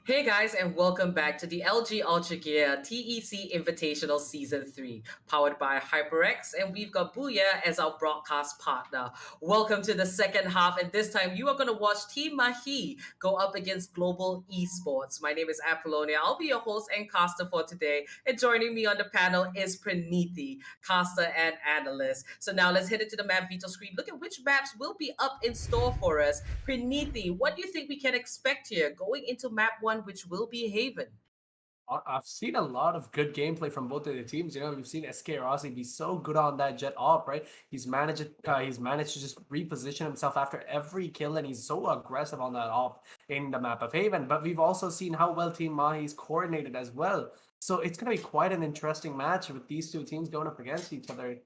Hey guys, and welcome back to the LG Ultragear TEC Invitational Season 3, powered by HyperX, and we've got Booyah as our broadcast partner. Welcome to the second half, and this time you are going to watch Team Mahi go up against Global Esports. My name is Apollonia. I'll be your host and caster for today, and joining me on the panel is Praneethi, caster and analyst. So now let's head into the map veto screen. Look at which maps will be up in store for us. Praneethi, what do you think we can expect here going into map 1, which will be Haven? I've seen a lot of good gameplay from both of the teams. We've seen SK Rossi be so good on that jet op, right? He's managed to just reposition himself after every kill, and he's so aggressive on that op in the map of Haven. But we've also seen how well Team Mahi's coordinated as well. So it's gonna be quite an interesting match with these two teams going up against each other.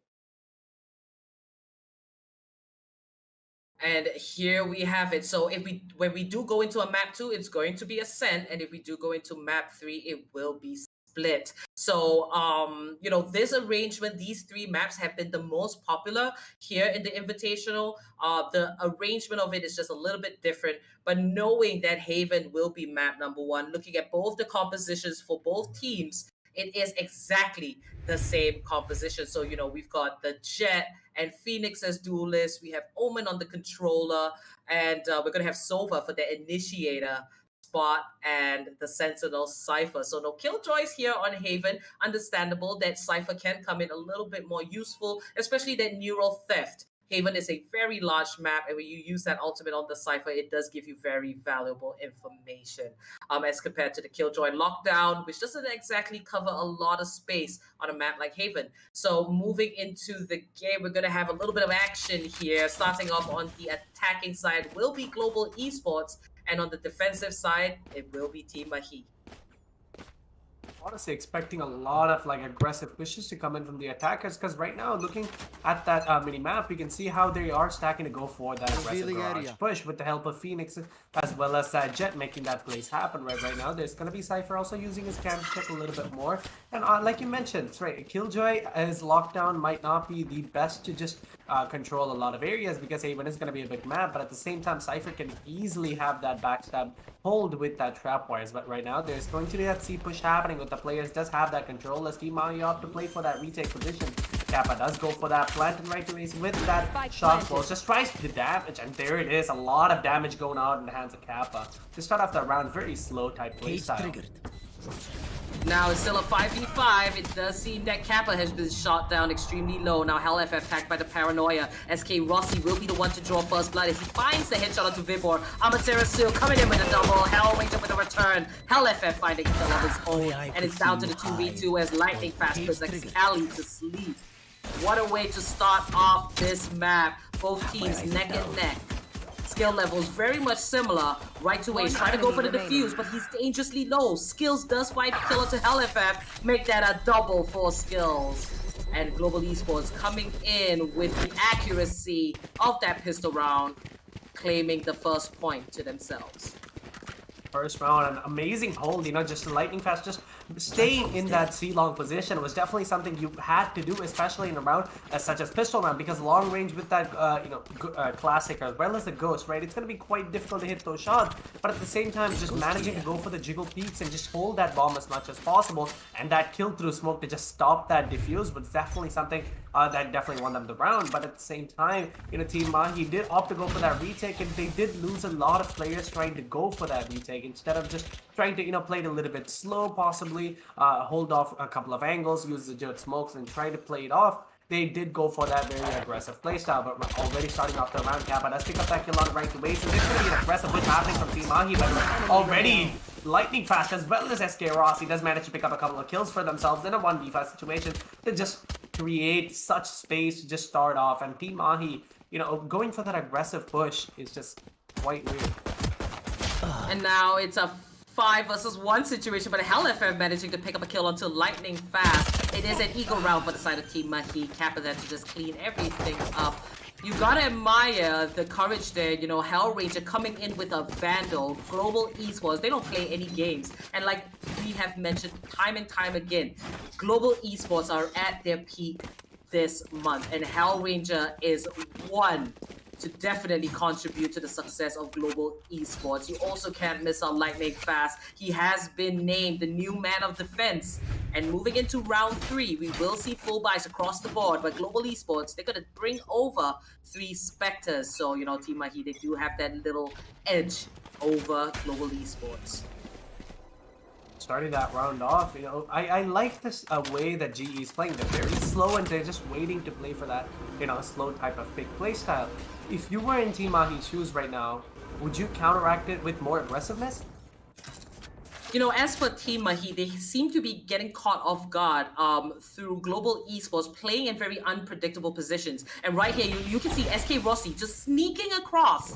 And here we have it. So when we do go into a map 2, it's going to be Ascent, and if we do go into map 3, it will be Split. So this arrangement, these three maps have been the most popular here in the Invitational. The arrangement of it is just a little bit different, but knowing that Haven will be map number 1, looking at both the compositions for both teams, it is exactly the same composition. So, we've got the Jet and Phoenix as duelists. We have Omen on the controller, and we're going to have Sova for the initiator spot and the Sentinel Cypher. So no killjoys here on Haven. Understandable that Cypher can come in a little bit more useful, especially that neural theft. Haven is a very large map, and when you use that ultimate on the Cypher, it does give you very valuable information as compared to the Killjoy Lockdown, which doesn't exactly cover a lot of space on a map like Haven. So moving into the game, we're going to have a little bit of action here. Starting off on the attacking side will be Global Esports, and on the defensive side, it will be Team Mahi. Honestly expecting a lot of aggressive pushes to come in from the attackers, because right now looking at that mini map, we can see how they are stacking to go for that aggressive garage push with the help of Phoenix as well as Jet making that plays happen. Right now there's going to be Cypher also using his cam check a little bit more, and like you mentioned, it's right, Killjoy as lockdown might not be the best to just control a lot of areas because Haven is going to be a big map, but at the same time Cypher can easily have that backstab hold with that trap wires. But right now there's going to be that C push happening with the players does have that control. Let's Team Mahi off to play for that retake position. Kappa does go for that plant and right away with that shot close. Just tries the damage, and there it is. A lot of damage going out in the hands of Kappa. To start off the round, very slow type playstyle. Now it's still a 5v5. It does seem that Kappa has been shot down extremely low. Now HellFF attacked by the Paranoia. SK Rossi will be the one to draw first blood as he finds the headshot onto Vibor. Amatera still coming in with a double. Hellranger with a return. HellFF finding a kill of his own. And it's down to the 2v2 as Lightning Fast puts Cali to sleep. What a way to start off this map. Both teams neck and neck. Skill levels very much similar. Right away, he's trying to go for the defuse, but he's dangerously low. Skills does find the killer to HellFF. Make that a double for Skills. And Global Esports coming in with the accuracy of that pistol round, claiming the first point to themselves. First round, an amazing hold, just lightning fast, just staying in that C-long position was definitely something you had to do, especially in a round such as pistol round, because long range with that, classic as well as the ghost, right? It's going to be quite difficult to hit those shots, but at the same time, just managing to go for the jiggle peaks and just hold that bomb as much as possible, and that kill through smoke to just stop that diffuse was definitely something that definitely won them the round. But at the same time, Team Mahi did opt to go for that retake, and they did lose a lot of players trying to go for that retake instead of just trying to play it a little bit slow, possibly hold off a couple of angles, use the jet smokes and try to play it off. They did go for that very aggressive playstyle, but we're already starting off the round. Kappa does pick up that kill on the right away, so there's going to be an aggressive push happening from Team Mahi, but already lightning fast as well as SK Rossi does manage to pick up a couple of kills for themselves in a 1v5 situation to just create such space to just start off. And Team Mahi, going for that aggressive push is just quite weird. And now it's a 5 versus 1 situation, but HellFF managing to pick up a kill onto Lightning Fast. It is an eagle round for the side of Team Mahi. Kappa there to just clean everything up. You gotta admire the courage there, Hellranger coming in with a Vandal. Global Esports, they don't play any games. And like we have mentioned time and time again, Global Esports are at their peak this month, and Hellranger is one to definitely contribute to the success of global esports. You also can't miss out Lightning Fast. He has been named the new man of defense. And moving into round 3, we will see full buys across the board, but global esports, they're going to bring over 3 Spectres. So, you know, Team Mahi, they do have that little edge over global esports. Starting that round off, you know, I like this way that GE is playing. They're very slow and they're just waiting to play for that, you know, slow type of big play style. If you were in Team Mahi's shoes right now, would you counteract it with more aggressiveness? You know, as for Team Mahi, they seem to be getting caught off guard through global esports, playing in very unpredictable positions. And right here, you can see SK Rossi just sneaking across.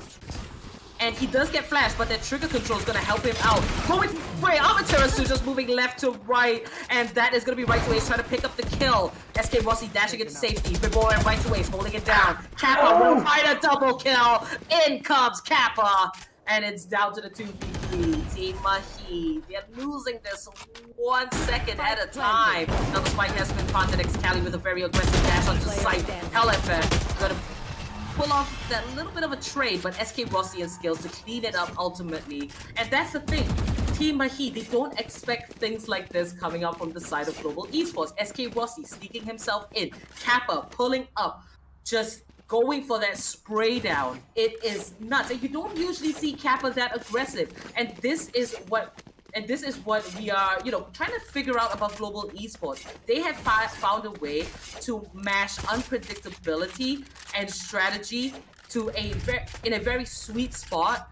And he does get flashed, but that trigger control is going to help him out. Going for Amaterasu just moving left to right, and that is going to be right to ace trying to pick up the kill. SK Rossi dashing into safety. Vibor and right to ace holding it down. Kappa will find a double kill. In comes Kappa, and it's down to the 2v3. Team Mahi, they're losing this 1 second at a time. Now the spike has been planted. Excali with a very aggressive dash onto site. LFF going to pull off that little bit of a trade, but SK Rossi has skills to clean it up ultimately. And that's the thing. Team Mahi, they don't expect things like this coming up from the side of global esports. SK Rossi sneaking himself in. Kappa pulling up. Just going for that spray down. It is nuts. And you don't usually see Kappa that aggressive. And this is what we are, you know, trying to figure out about global esports. They have found a way to mash unpredictability and strategy to in a very sweet spot,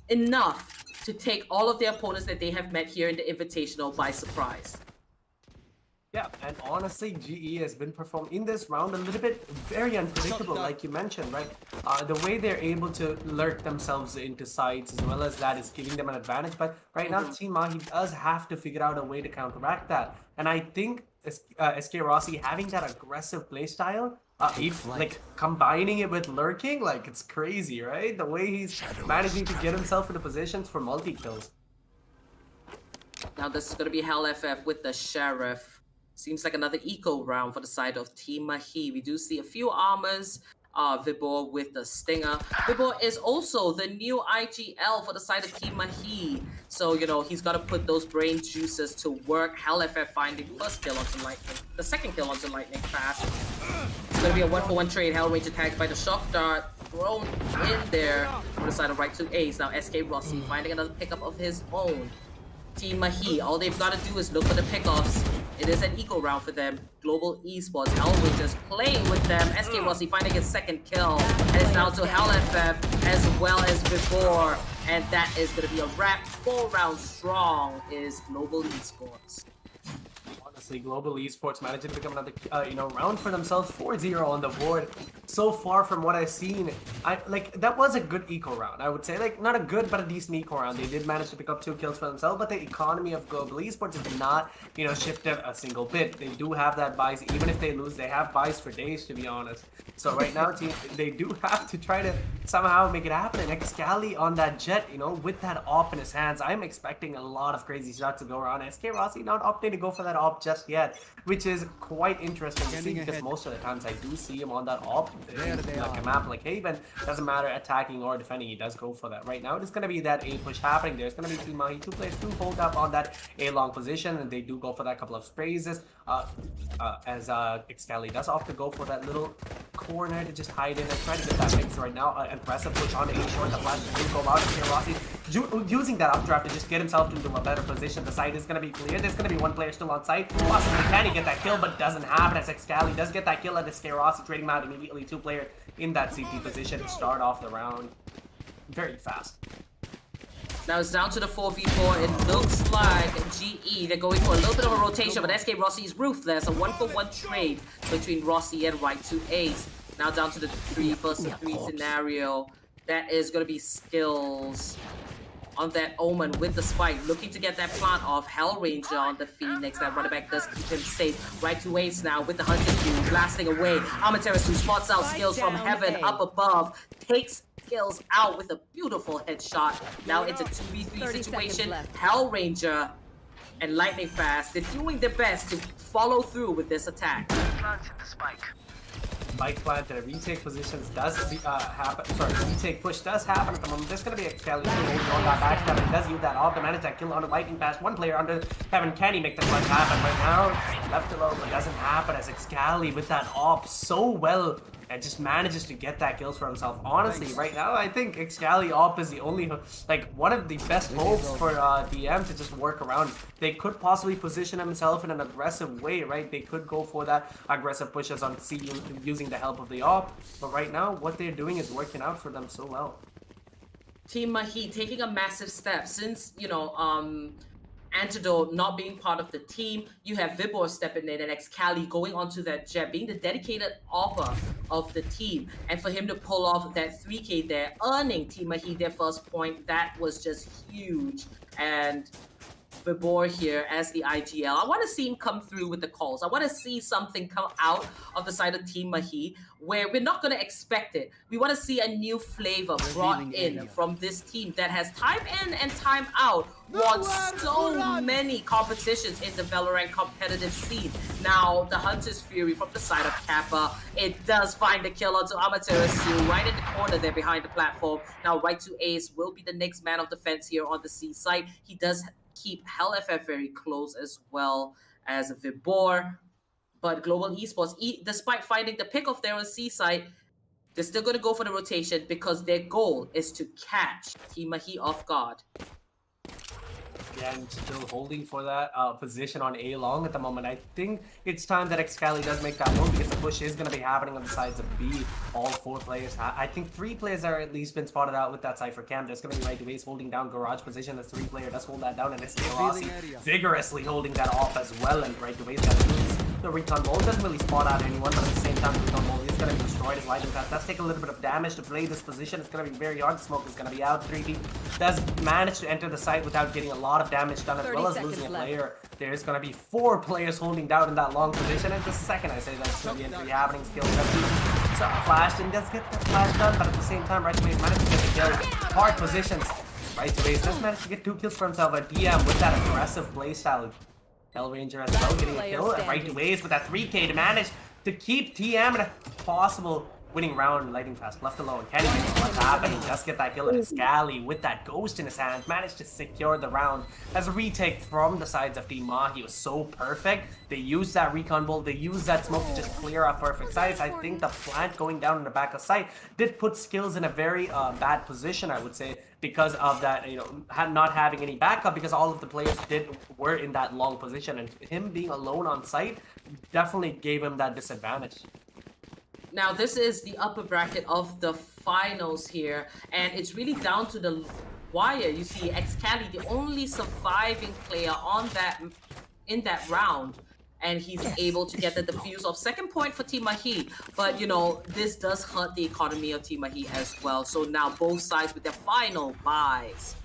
enough to take all of the opponents that they have met here in the Invitational by surprise. Yeah, and honestly, GE has been performing in this round a little bit very unpredictable, like you mentioned, right? The way they're able to lurk themselves into sites as well as that is giving them an advantage. But right now, Team Mahi does have to figure out a way to counteract that. And I think SK Rossi having that aggressive playstyle, like combining it with lurking, like it's crazy, right? The way he's managing to get himself into positions for multi-kills. Now this is going to be Hell FF with the Sheriff. Seems like another eco round for the side of Team Mahi. We do see a few armors. Vibor with the Stinger. Vibor is also the new IGL for the side of Team Mahi. So, you know, he's got to put those brain juices to work. Hell FF finding first kill onto Lightning. The second kill onto Lightning Fast. It's going to be a 1-for-1 trade. Hellrage tagged by the Shock Dart. Thrown in there for the side of right to ace. Now SK Rossi finding another pickup of his own. Team Mahi, all they've got to do is look for the pickoffs. It is an eco round for them. Global Esports, Hellrage just playing with them. SK Rossi finding his second kill. And it's down to Hell FF as well as before. And that is going to be a wrap. 4 rounds strong is Global Esports. Honestly, Global Esports managed to become another round for themselves. 4-0 on the board. So far from what I've seen, that was a good eco round. I would say, like, not a good but a decent eco round. They did manage to pick up 2 kills for themselves, but the economy of Global Esports is not, shifted a single bit. They do have that buys. Even if they lose, they have buys for days, to be honest. So right now, they do have to try to somehow make it happen. And Excali on that jet, with that op in his hands, I'm expecting a lot of crazy shots to go around. SK Rossi not opting to go for that op just yet, which is quite interesting to see because most of the times I do see him on that op. Like a map like Haven, doesn't matter attacking or defending, he does go for that. Right now, it's going to be that A push happening. There's going to be Team Mahi, 2 players do hold up on that A long position, and they do go for that couple of sprays. As Excali does opt to go for that little corner to just hide in and try to get that mix right now. Impressive push on the A short. The flash do go out. SK Rossi using that updraft to just get himself into a better position. The site is going to be clear. There's going to be 1 player still on site. Possibly can he get that kill, but doesn't happen as Excali does get that kill at SK Rossi, trading him out immediately. 2 players in that CT position to start off the round very fast. Now it's down to the 4v4. It looks like GE, they're going for a little bit of a rotation, but SK Rossi is ruthless. A 1-for-1 trade between Rossi and right to ace. Now down to the 3 versus 3 scenario. That is going to be skills on that Omen with the spike, looking to get that plant off. Hell Ranger on the Phoenix. That running back does keep him safe. Right to ace now with the Hunter's View, blasting away. Amaterasu spots out skills from heaven up above, takes skills out with a beautiful headshot. Now it's a 2v3 situation. Hell Ranger and Lightning Fast, they're doing their best to follow through with this attack. spike plant, the retake positions does happen. Sorry, retake push does happen at the moment. There's going to be Excalibur holding on that backstab and does use that off to manage that kill on a lightning fast. One player under Heaven. Can he make the clutch happen? Right now, left alone, but doesn't happen as Excalibur with that op so well and just manages to get that kills for himself. Honestly, right now, I think Excalibur op is the only, like, one of the best hopes for DM to just work around. They could possibly position himself in an aggressive way, right? They could go for that aggressive pushes on C using the help of the op, but right now, what they're doing is working out for them so well. Team Mahi taking a massive step since, Antidote not being part of the team. You have Vibor stepping in and Excali going onto that jet, being the dedicated opper of the team. And for him to pull off that 3K there, earning Team Mahi their first point, that was just huge. And Vibor here as the IGL. I want to see him come through with the calls. I want to see something come out of the side of Team Mahi where we're not going to expect it. We want to see a new flavor brought in from this team that has time in and time out won so many competitions in the Valorant competitive scene. Now, the Hunter's Fury from the side of Kappa, it does find the kill onto Amaterasu right in the corner there behind the platform. Now, right to Ace will be the next man of defense here on the C side. He does keep HellFF very close as well as Vibor. But Global Esports, despite finding the pick off there on C side, they're still going to go for the rotation because their goal is to catch Team Mahi off guard. Again, still holding for that position on A long at the moment. I think it's time that Excali does make that move because the push is going to be happening on the sides of B. All 4 players. I think 3 players are at least been spotted out with that Cypher cam. There's going to be right to Ace holding down garage position. The 3 player does hold that down, and it's Rossi vigorously holding that off as well. And right to Ace that loses the recon ball. Doesn't really spot out anyone, but at the same time, the recon ball is going to be destroyed. His lightning fast does take a little bit of damage to play this position. It's going to be very hard. Smoke is going to be out. 3B does manage to enter the site without getting a lot of damage done, as well as losing a player. There's going to be 4 players holding down in that long position. And the second I say that's going to be entry happening, skill flashed and does get the flash done, but at the same time, right to Ace managed to get the kill. Hard positions. Right to Ace does manage to get 2 kills for himself. A DM with that aggressive playstyle. Hellranger as well getting a kill. And right to Ace with that 3K to manage to keep TM in a possible winning round. Lightning fast left alone. Can he make what's happening? Just get that kill, and Scally with that ghost in his hands managed to secure the round. As a retake from the sides of Team Mahi was so perfect. They used that recon bolt, they used that smoke to just clear up perfect sites. I think the plant going down in the back of site did put Skills in a very bad position, I would say, because of that, not having any backup, because all of the players were in that long position, and him being alone on site definitely gave him that disadvantage. Now, this is the upper bracket of the finals here, and it's really down to the wire. You see, Excali, the only surviving player in that round, and he's able to get the defuse off. Second point for Team Mahi, but this does hurt the economy of Team Mahi as well. So now both sides with their final buys.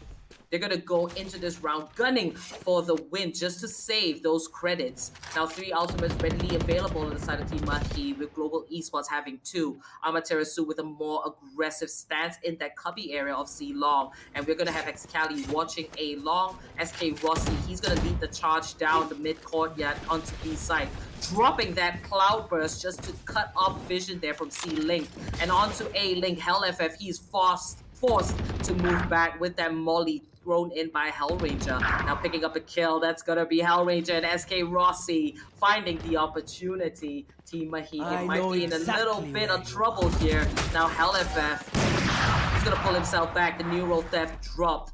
They're going to go into this round gunning for the win just to save those credits. Now, 3 ultimates readily available on the side of Team Mahi, with Global Esports having 2. Amaterasu with a more aggressive stance in that cubby area of C long. And we're going to have Excali watching A long. SK Rossi, he's going to lead the charge down the mid-court yet onto B side, dropping that cloud burst just to cut off vision there from C Link. And onto A Link, HellFF, he's forced to move back with that molly thrown in by Hellranger. Now picking up a kill, that's gonna be Hellranger and SK Rossi finding the opportunity. Team Mahi might be in a little bit of trouble here. Now HellFF, he's gonna pull himself back. The neural theft dropped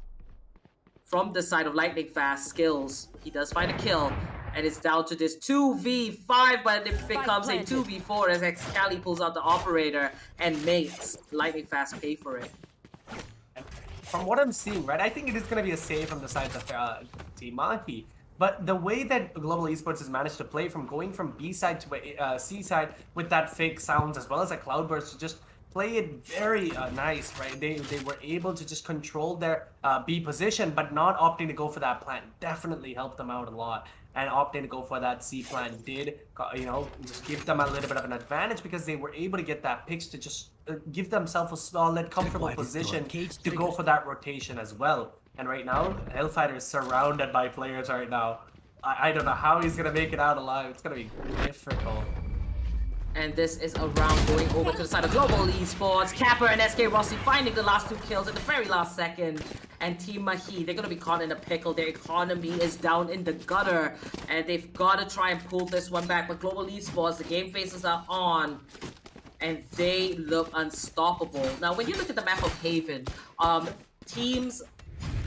from the side of Lightning Fast Skills. He does find a kill, and it's down to this 2v5, but it becomes a 2v4 as Excali pulls out the operator and makes Lightning Fast pay for it. From what I'm seeing, right, I think it is going to be a save from the sides of Team Mahi. But the way that Global Esports has managed to play from going from B side to C side with that fake sounds as well as a cloudburst to just play it very nice, right? They were able to just control their B position, but not opting to go for that plant definitely helped them out a lot. And opting to go for that C plant did, just give them a little bit of an advantage because they were able to get that picks to just give themselves a solid, comfortable position to go for that rotation as well. And right now, Hellfighter is surrounded by players right now. I don't know how he's going to make it out alive. It's going to be difficult. And this is a round going over to the side of Global Esports. Kappa and SK Rossi finding the last 2 kills at the very last second. And Team Mahi, they're going to be caught in a pickle. Their economy is down in the gutter. And they've got to try and pull this one back. But Global Esports, the game faces are on. And they look unstoppable. Now, when you look at the map of Haven, teams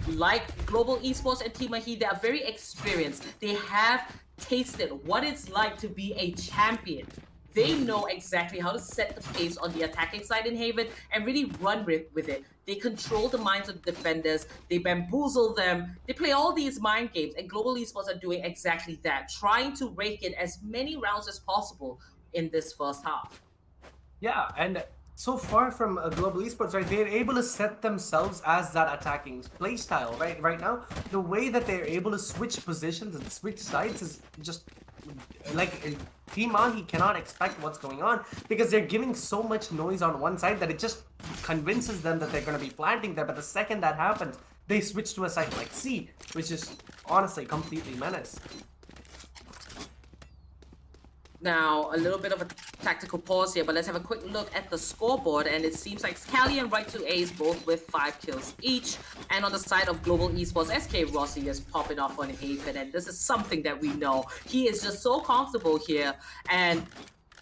like Global Esports and Team Mahi, they are very experienced. They have tasted what it's like to be a champion. They know exactly how to set the pace on the attacking side in Haven and really run with it. They control the minds of the defenders. They bamboozle them. They play all these mind games, and Global Esports are doing exactly that, trying to rake in as many rounds as possible in this first half. Yeah, and so far from Global Esports, right, they're able to set themselves as that attacking play style, right? Right now, the way that they're able to switch positions and switch sides is just like Team Mahi cannot expect what's going on because they're giving so much noise on one side that it just convinces them that they're going to be planting there. But the second that happens, they switch to a side like C, which is honestly completely menace. Now, a little bit of a tactical pause here, but let's have a quick look at the scoreboard. And it seems like Scally and Right2Ace both with 5 kills each. And on the side of Global Esports, SK Rossi is popping off on Haven. And this is something that we know. He is just so comfortable here. And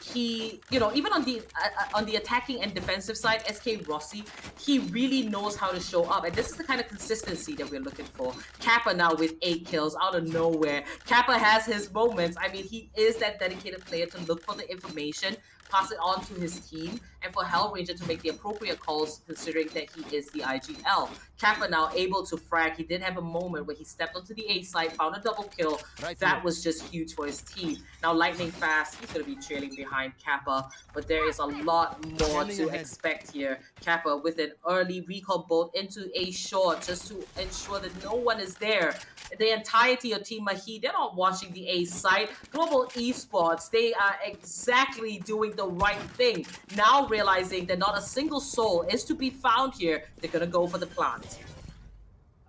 he, you know, even on the attacking and defensive side, SK Rossi, he really knows how to show up. And this is the kind of consistency that we're looking for. Kappa now with 8 kills out of nowhere. Kappa has his moments. I mean, he is that dedicated player to look for the information, pass it on to his team, and for Hellranger to make the appropriate calls considering that he is the IGL. Kappa now able to frag. He did have a moment where he stepped onto the A side, found a double kill. That was just huge for his team. Now Lightning Fast, he's going to be trailing behind Kappa, but there is a lot more to expect here. Kappa with an early recall bolt into A short just to ensure that no one is there. The entirety of Team Mahi, they're not watching the A side. Global Esports, they are exactly doing the right thing. Now realizing that not a single soul is to be found here, they're going to go for the plant.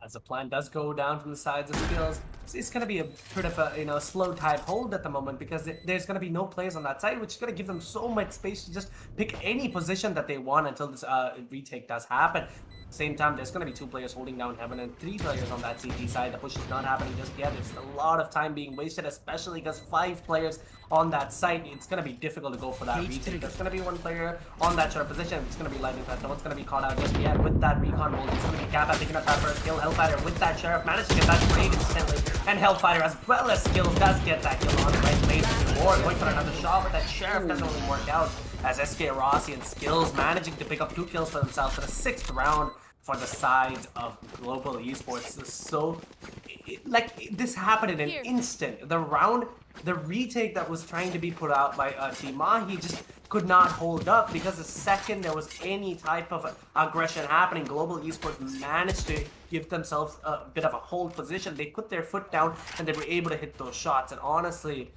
As the plant does go down from the sides of skills, it's going to be a bit of a slow type hold at the moment because there's going to be no players on that side, which is going to give them so much space to just pick any position that they want until this retake does happen. Same time, there's going to be 2 players holding down Heaven and 3 players on that CT side. The push is not happening just yet. It's a lot of time being wasted, especially because 5 players on that side. It's going to be difficult to go for that retake. There's going to be 1 player on that sharp position. It's going to be Lightning Fast. No one's going to be caught out just yet with that recon hold. It's going to be Kappa picking up that first kill. Hellfighter with that Sheriff managed to get that trade instantly. And Hellfighter, as well as Skills, does get that kill on the right place. Or going for another shot, but that Sheriff doesn't really work out. As SK Rossi and Skills managing to pick up 2 kills for themselves for the 6th round for the sides of Global Esports. So, this happened in an instant. The retake that was trying to be put out by Team Mahi just could not hold up because the second there was any type of aggression happening, Global Esports managed to give themselves a bit of a hold position. They put their foot down and they were able to hit those shots. And honestly,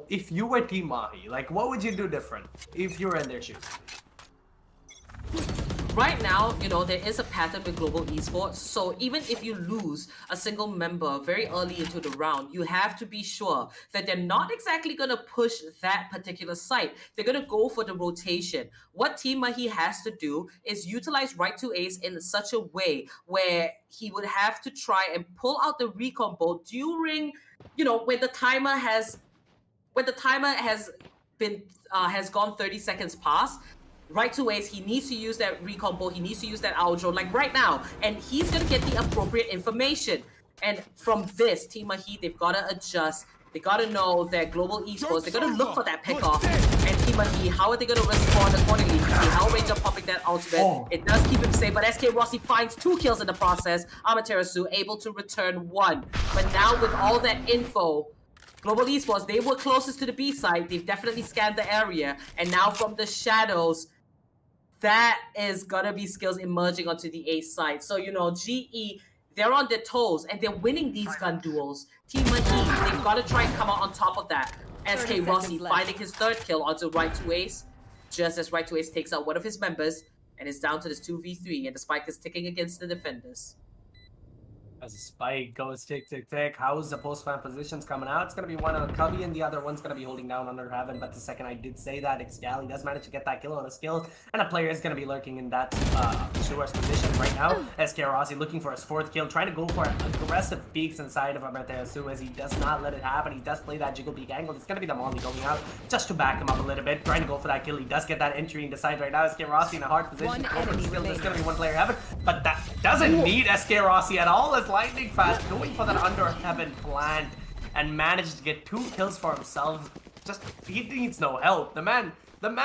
if you were Team Mahi, what would you do different if you were in their shoes? Right now, you know, there is a pattern with Global Esports, so even if you lose a single member very early into the round, you have to be sure that they're not exactly going to push that particular site. They're going to go for the rotation. What Team Mahi has to do is utilize Right2Ace in such a way where he would have to try and pull out the recon bolt during, you know, when the timer has gone 30 seconds past. Right2Ace, he needs to use that recon bolt, he needs to use that owl drone, like right now, and he's gonna get the appropriate information. And from this, Team Mahi, they've gotta adjust. They gotta know that Global Esports, they're gonna look for that pickoff. And Team Mahi, how are they gonna respond accordingly? You see Hellranger popping that ultimate. It does keep him safe, but SK Rossi finds 2 kills in the process. Amaterasu able to return 1. But now with all that info, Global Esports, they were closest to the B side. They've definitely scanned the area. And now from the shadows, that is gonna be Skills emerging onto the A side. So, you know, GE, they're on their toes and they're winning these gun duels. Team Mahi, they've got to try and come out on top of that. SK Rossi finding his 3rd kill onto Right2Ace, just as Right2Ace takes out one of his members and is down to this 2v3, and the spike is ticking against the defenders. As a spike goes tick. How's the post-plant positions coming out? It's going to be one on Cubby and the other one's going to be holding down under Heaven. But the second I did say that, Excali does manage to get that kill on a skill. And a player is going to be lurking in that Shuar's position right now. SK Rossi looking for his 4th kill, trying to go for aggressive peeks inside of Amaterasu as he does not let it happen. He does play that jiggle peek angle. It's going to be the Molly going out just to back him up a little bit, trying to go for that kill. He does get that entry into side right now. SK Rossi in a hard position. There's going to be one player Heaven, but that doesn't need SK Rossi at all. Lightning Fast going for that under Heaven plant and managed to get 2 kills for himself. Just he needs no help. The man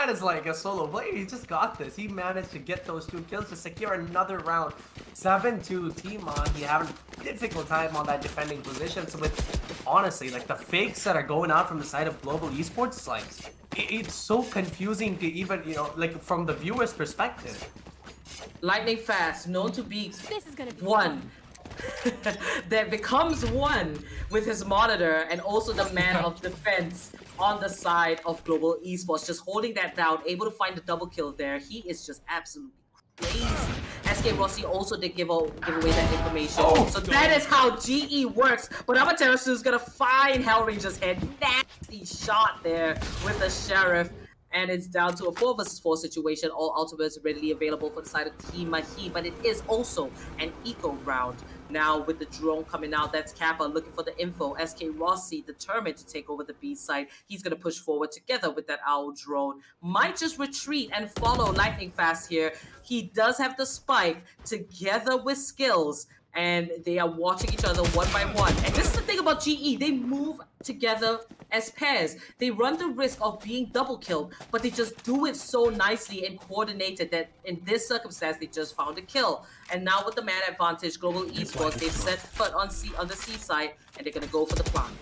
is like a solo player. He just got this. He managed to get those 2 kills to secure another round. 7-2 team on. He having a difficult time on that defending position. So with honestly, like the fakes that are going out from the side of Global Esports, like it's so confusing to even, you know, like from the viewer's perspective. Lightning Fast, known to be one. that becomes one with his monitor and also the man of defense on the side of Global Esports, just holding that down, able to find the double kill there. He is just absolutely crazy. SK Rossi also did give away that information. So that is how GE works. But Amaterasu is gonna find Hellranger's head. Nasty shot there with the Sheriff. And it's down to a 4 versus 4 situation. All ultimates readily available for the side of Team Mahi, but it is also an eco round. Now with the drone coming out, that's Kappa looking for the info. SK Rossi determined to take over the B side. He's going to push forward together with that Owl drone. Might just retreat and follow Lightning Fast here. He does have the spike together with Skills, and they are watching each other one by one. And this is the thing about GE. They move together as pairs. They run the risk of being double killed, but they just do it so nicely and coordinated that in this circumstance, they just found a kill. And now with the man advantage, Global Esports, they've set foot on the C side, and they're going to go for the plant.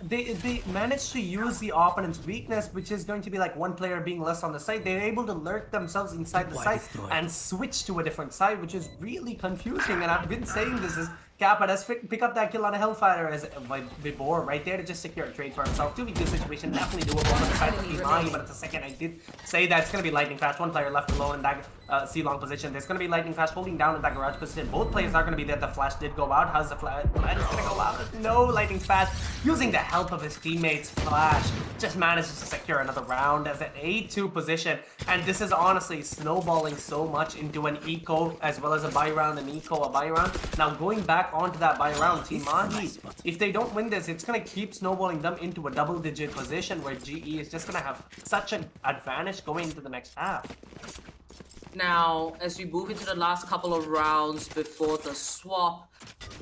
They managed to use the opponent's weakness, which is going to be like one player being less on the side. They're able to lurk themselves inside the side and switch to a different side, which is really confusing. And I've been saying this is Kappa does pick up that kill on a Hellfire as Vibor right there to just secure a trade for himself. 2v2 situation, definitely doable on the side of Imani, but at the second I did say that it's going to be Lightning Fast. One player left alone in that C-long position. There's going to be Lightning Fast holding down in that garage position. Both players are going to be there. The flash did go out. How's the flash? Flash is going to go out. No, Lightning Fast using the help of his teammates. Flash just manages to secure another round as an 8-2 position. And this is honestly snowballing so much into an eco as well as a buy round, an eco, a buy round. Now going back onto that buy round, Team Mahi, if they don't win this, it's going to keep snowballing them into a double-digit position where GE is just going to have such an advantage going into the next half. Now, as we move into the last couple of rounds before the swap,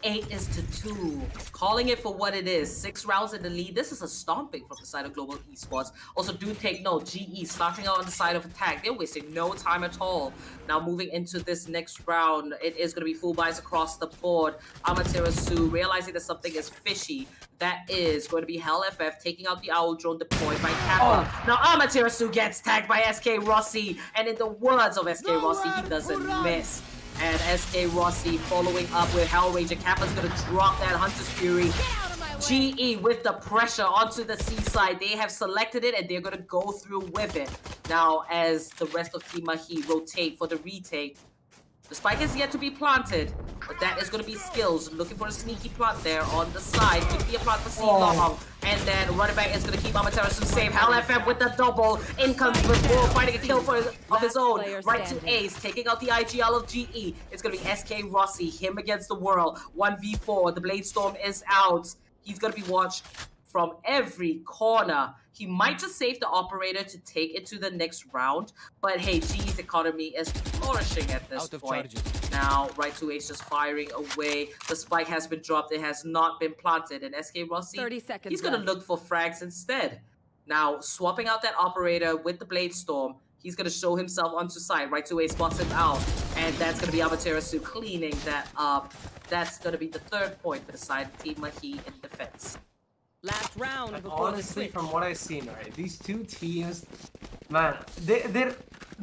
8-2. Calling it for what it is. 6 rounds in the lead. This is a stomping from the side of Global Esports. Also, do take note, GE starting out on the side of attack. They're wasting no time at all. Now, moving into this next round, it is going to be full buys across the board. Amaterasu realizing that something is fishy. That is going to be Hell FF taking out the Owl drone deployed by Kappa. Now, Amaterasu gets tagged by SK Rossi. And in the words of SK Rossi, he doesn't miss. And SK Rossi following up with Hellranger. Kappa's gonna drop that Hunter's Fury. GE with the pressure onto the C side. They have selected it and they're gonna go through with it. Now, as the rest of Team Mahi rotate for the retake, the spike is yet to be planted, but that is going to be Skills looking for a sneaky plant there on the side. Could be a plant for C-Long. And then running back is going to keep Amaterasu safe. Hell FM with the double. In comes Vibor fighting a kill of his own. Right to Ace, taking out the IGL of GE. It's going to be SK Rossi, him against the world. 1v4, the Blade Storm is out. He's going to be watched from every corner. He might just save the operator to take it to the next round, but hey, GE's economy is flourishing at this point. Now, right to Ace just firing away. The spike has been dropped. It has not been planted, and SK Rossi, 30 seconds he's going to look for frags instead. Now, swapping out that operator with the Blade Storm, he's going to show himself onto side. Right to Ace spots him out, and that's going to be Amaterasu cleaning that up. That's going to be the 3rd point for the side of Team Mahi in defense. Last round before honestly, from what I've seen, right, these two teams, man, they're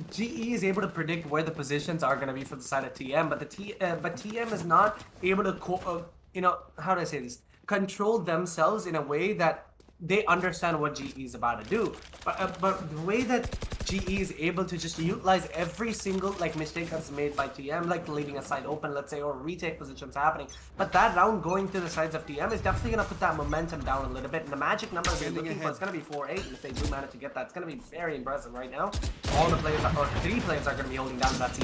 GE is able to predict where the positions are going to be for the side of TM, but TM is not able to, you know, how do I say this? Control themselves in a way that they understand what GE is about to do. But the way that GE GE is able to just utilize every single like mistake that's made by TM, like leaving a side open, let's say, or retake positions happening. But that round going to the sides of TM is definitely going to put that momentum down a little bit. And the magic number they're looking for is going to be 4-8. If they do manage to get that, it's going to be very impressive right now. All the players, or 3 players, are going to be holding down that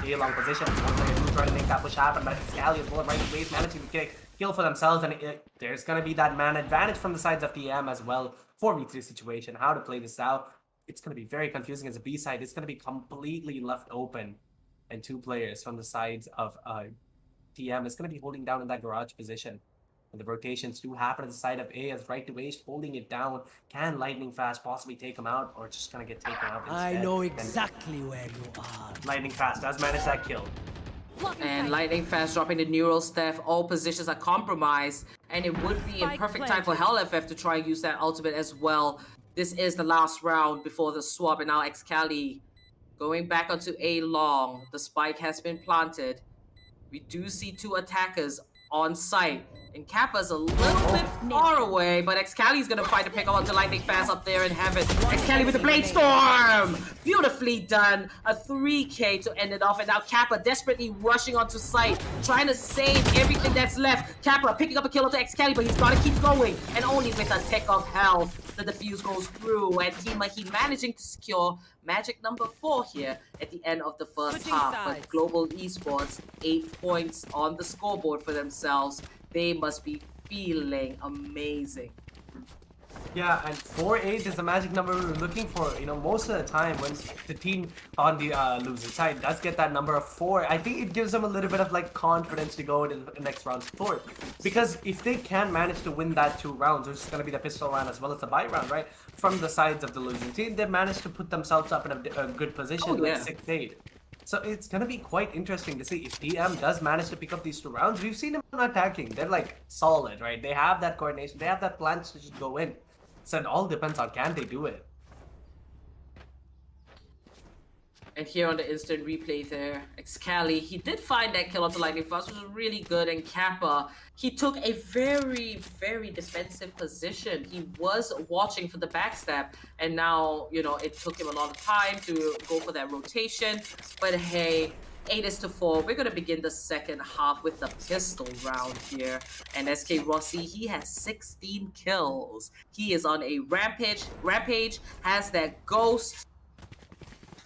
A-long position. So one player do try to make that push happen, but Scally is bullet right in base, managing to get kill for themselves, and there's going to be that man advantage from the sides of TM as well. 4v3 situation, how to play this out. It's going to be very confusing as a B side. It's going to be completely left open, and 2 players from the sides of TM is going to be holding down in that garage position. And the rotations do happen at the side of A as right to Ace holding it down. Can Lightning Fast possibly take him out, or just going to get taken out instead? I know exactly where you are. Lightning Fast does manage that kill. And Lightning Fast dropping the Neural Staff. All positions are compromised, and it would be a perfect time for HellFF to try and use that ultimate as well. This is the last round before the swap, and now Excali going back onto A long. The spike has been planted. We do see 2 attackers on site, and Kappa's a little bit far away, but Excali's gonna find a pick up onto Lightning Fast up there in heaven. Excali with the Blade Storm! Beautifully done. A 3K to end it off, and now Kappa desperately rushing onto site, trying to save everything that's left. Kappa picking up a kill onto Excali, but he's gotta keep going, and only with a tick of health, the defuse goes through, and Team Mahi managing to secure magic number 4 here at the end of the first half. But Global Esports, 8 points on the scoreboard for themselves. They must be feeling amazing. Yeah, and 4-8 is the magic number we were looking for. You know, most of the time when the team on the losing side does get that number of 4, I think it gives them a little bit of like confidence to go into the next round's forward. Because if they can manage to win that 2 rounds, which is going to be the pistol round as well as the bite round, right? From the sides of the losing team, they managed to put themselves up in a good position, like 6-8. So it's going to be quite interesting to see if TM does manage to pick up these 2 rounds. We've seen them attacking. They're like solid, right? They have that coordination. They have that plan to just go in. So it all depends on can they do it. And here on the instant replay there, Excali, he did find that kill onto Lightning Fast, which was really good. And Kappa, he took a very, very defensive position. He was watching for the backstab, and now, you know, it took him a lot of time to go for that rotation. But hey, 8-4. We're going to begin the second half with the pistol round here. And SK Rossi, he has 16 kills. He is on a rampage. Rampage has that ghost.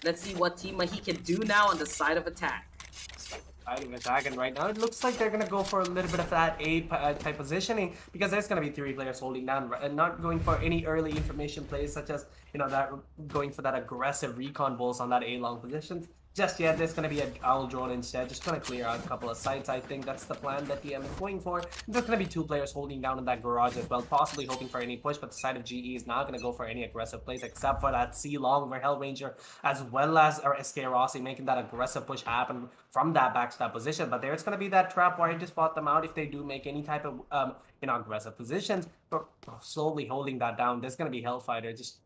Let's see what Team Mahi can do now on the side of attack. Side of attack, and right now it looks like they're going to go for a little bit of that A type positioning, because there's going to be 3 players holding down and not going for any early information plays, such as, you know, that going for that aggressive recon balls on that A long positions. Just yet, there's going to be an owl drone instead, just going to clear out a couple of sites. I think that's the plan that TM is going for. There's going to be 2 players holding down in that garage as well, possibly hoping for any push, but the side of GE is not going to go for any aggressive plays except for that C long where Hellranger as well as SK Rossi making that aggressive push happen from that backstab position. But there's going to be that trap wire to spot them out if they do make any type of you know, aggressive positions, but slowly holding that down. There's going to be Hellfighter just,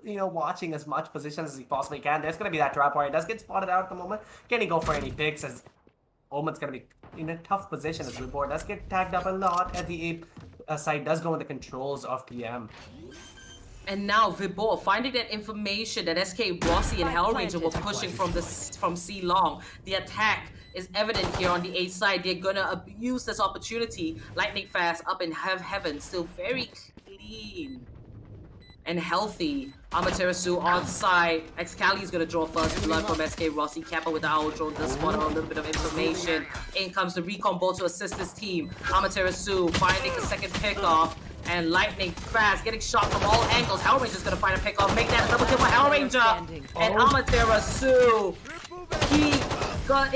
you know, watching as much positions as he possibly can. There's going to be that trap wire. It does get spotted out at the moment. Can he go for any picks, as Omen's going to be in a tough position as Ribor does get tagged up a lot as the A side does go in the controls of TM. And now Vibor finding that information that SK Rossi and Hellranger were pushing from C long. The attack is evident here on the A side. They're gonna abuse this opportunity. Lightning Fast up in heaven, still very clean and healthy. Amaterasu on side. Excali is going to draw first blood from SK Rossi. Kappa with the owl drone does spot a little bit of information. In comes the recon ball to assist his team. Amaterasu finding the second pickoff. And Lightning Fast getting shot from all angles. Hellranger's going to find a pickoff. Make that a double kill for Hellranger. And Amaterasu,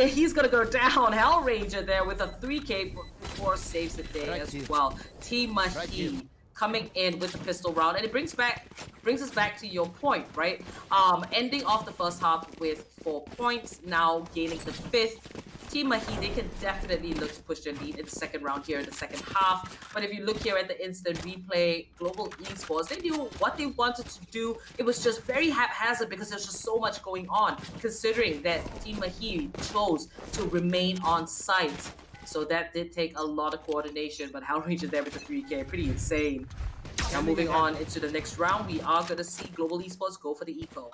he's going to go down. Hellranger there with a 3K before saves the day as well. Team Mahi coming in with the pistol round, and it brings us back to your point, right? Ending off the first half with 4 points, now gaining the 5th. Team Mahi, they can definitely look to push their lead in the second round here in the second half. But if you look here at the instant replay, Global Esports, they knew what they wanted to do. It was just very haphazard because there's just so much going on, considering that Team Mahi chose to remain on site. So that did take a lot of coordination, but Hellranger there with the 3K, pretty insane. Now moving on into the next round, we are going to see Global Esports go for the eco.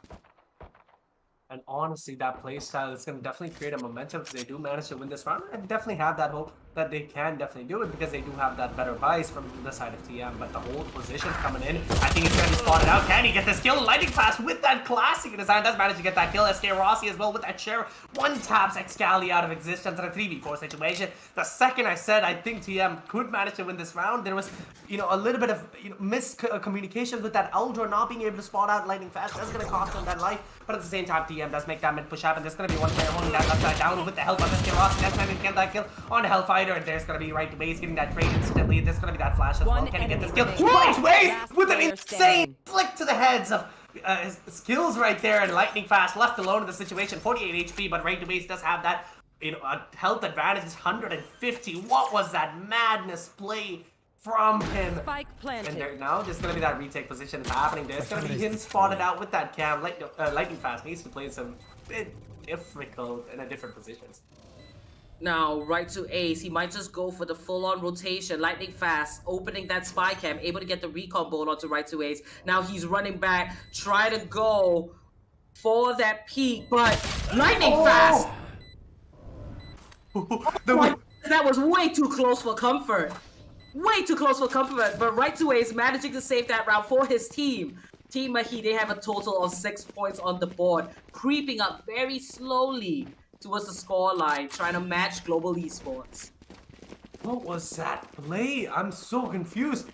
And honestly, that play style is going to definitely create a momentum if they do manage to win this round. I definitely have that hope that they can definitely do it because they do have that better bias from the side of TM. But the whole position's coming in. I think it's going to be spotted out. Can he get this kill? Lightning fast with that classic design. Does manage to get that kill. SK Rossi as well with that share. One taps Excali out of existence in a 3v4 situation. The second I said I think TM could manage to win this round, there was, a little bit of, miscommunication with that Eldor not being able to spot out Lightning fast. That's going to cost them that life. But at the same time, TM does make that mid push happen. There's going to be one player holding that left side down with the help of SK Rossi. That's going to get that kill on Hellfighter. And there's going to be right to base getting that trade instantly. There's going to be that flash as well. Can he get this kill? Right ways with an insane flick to the heads of his skills right there. And Lightning fast left alone in the situation. 48 HP, but right to base does have that, a health advantage. Is 150. What was that madness play from him? Spike planted. And now there's going to be that retake position happening. There's going to be him spotted out with that cam. Lightning fast needs to play some bit difficult in a different positions. Now, right to Ace, he might just go for the full-on rotation. Lightning fast, opening that spy cam, able to get the recon ball onto right to Ace. Now he's running back, try to go for that peak, but Lightning fast! That was way too close for comfort. Way too close for comfort, but right to Ace managing to save that round for his team. Team Mahi, they have a total of 6 points on the board, creeping up very slowly towards the scoreline, trying to match Global Esports. What was that play? I'm so confused.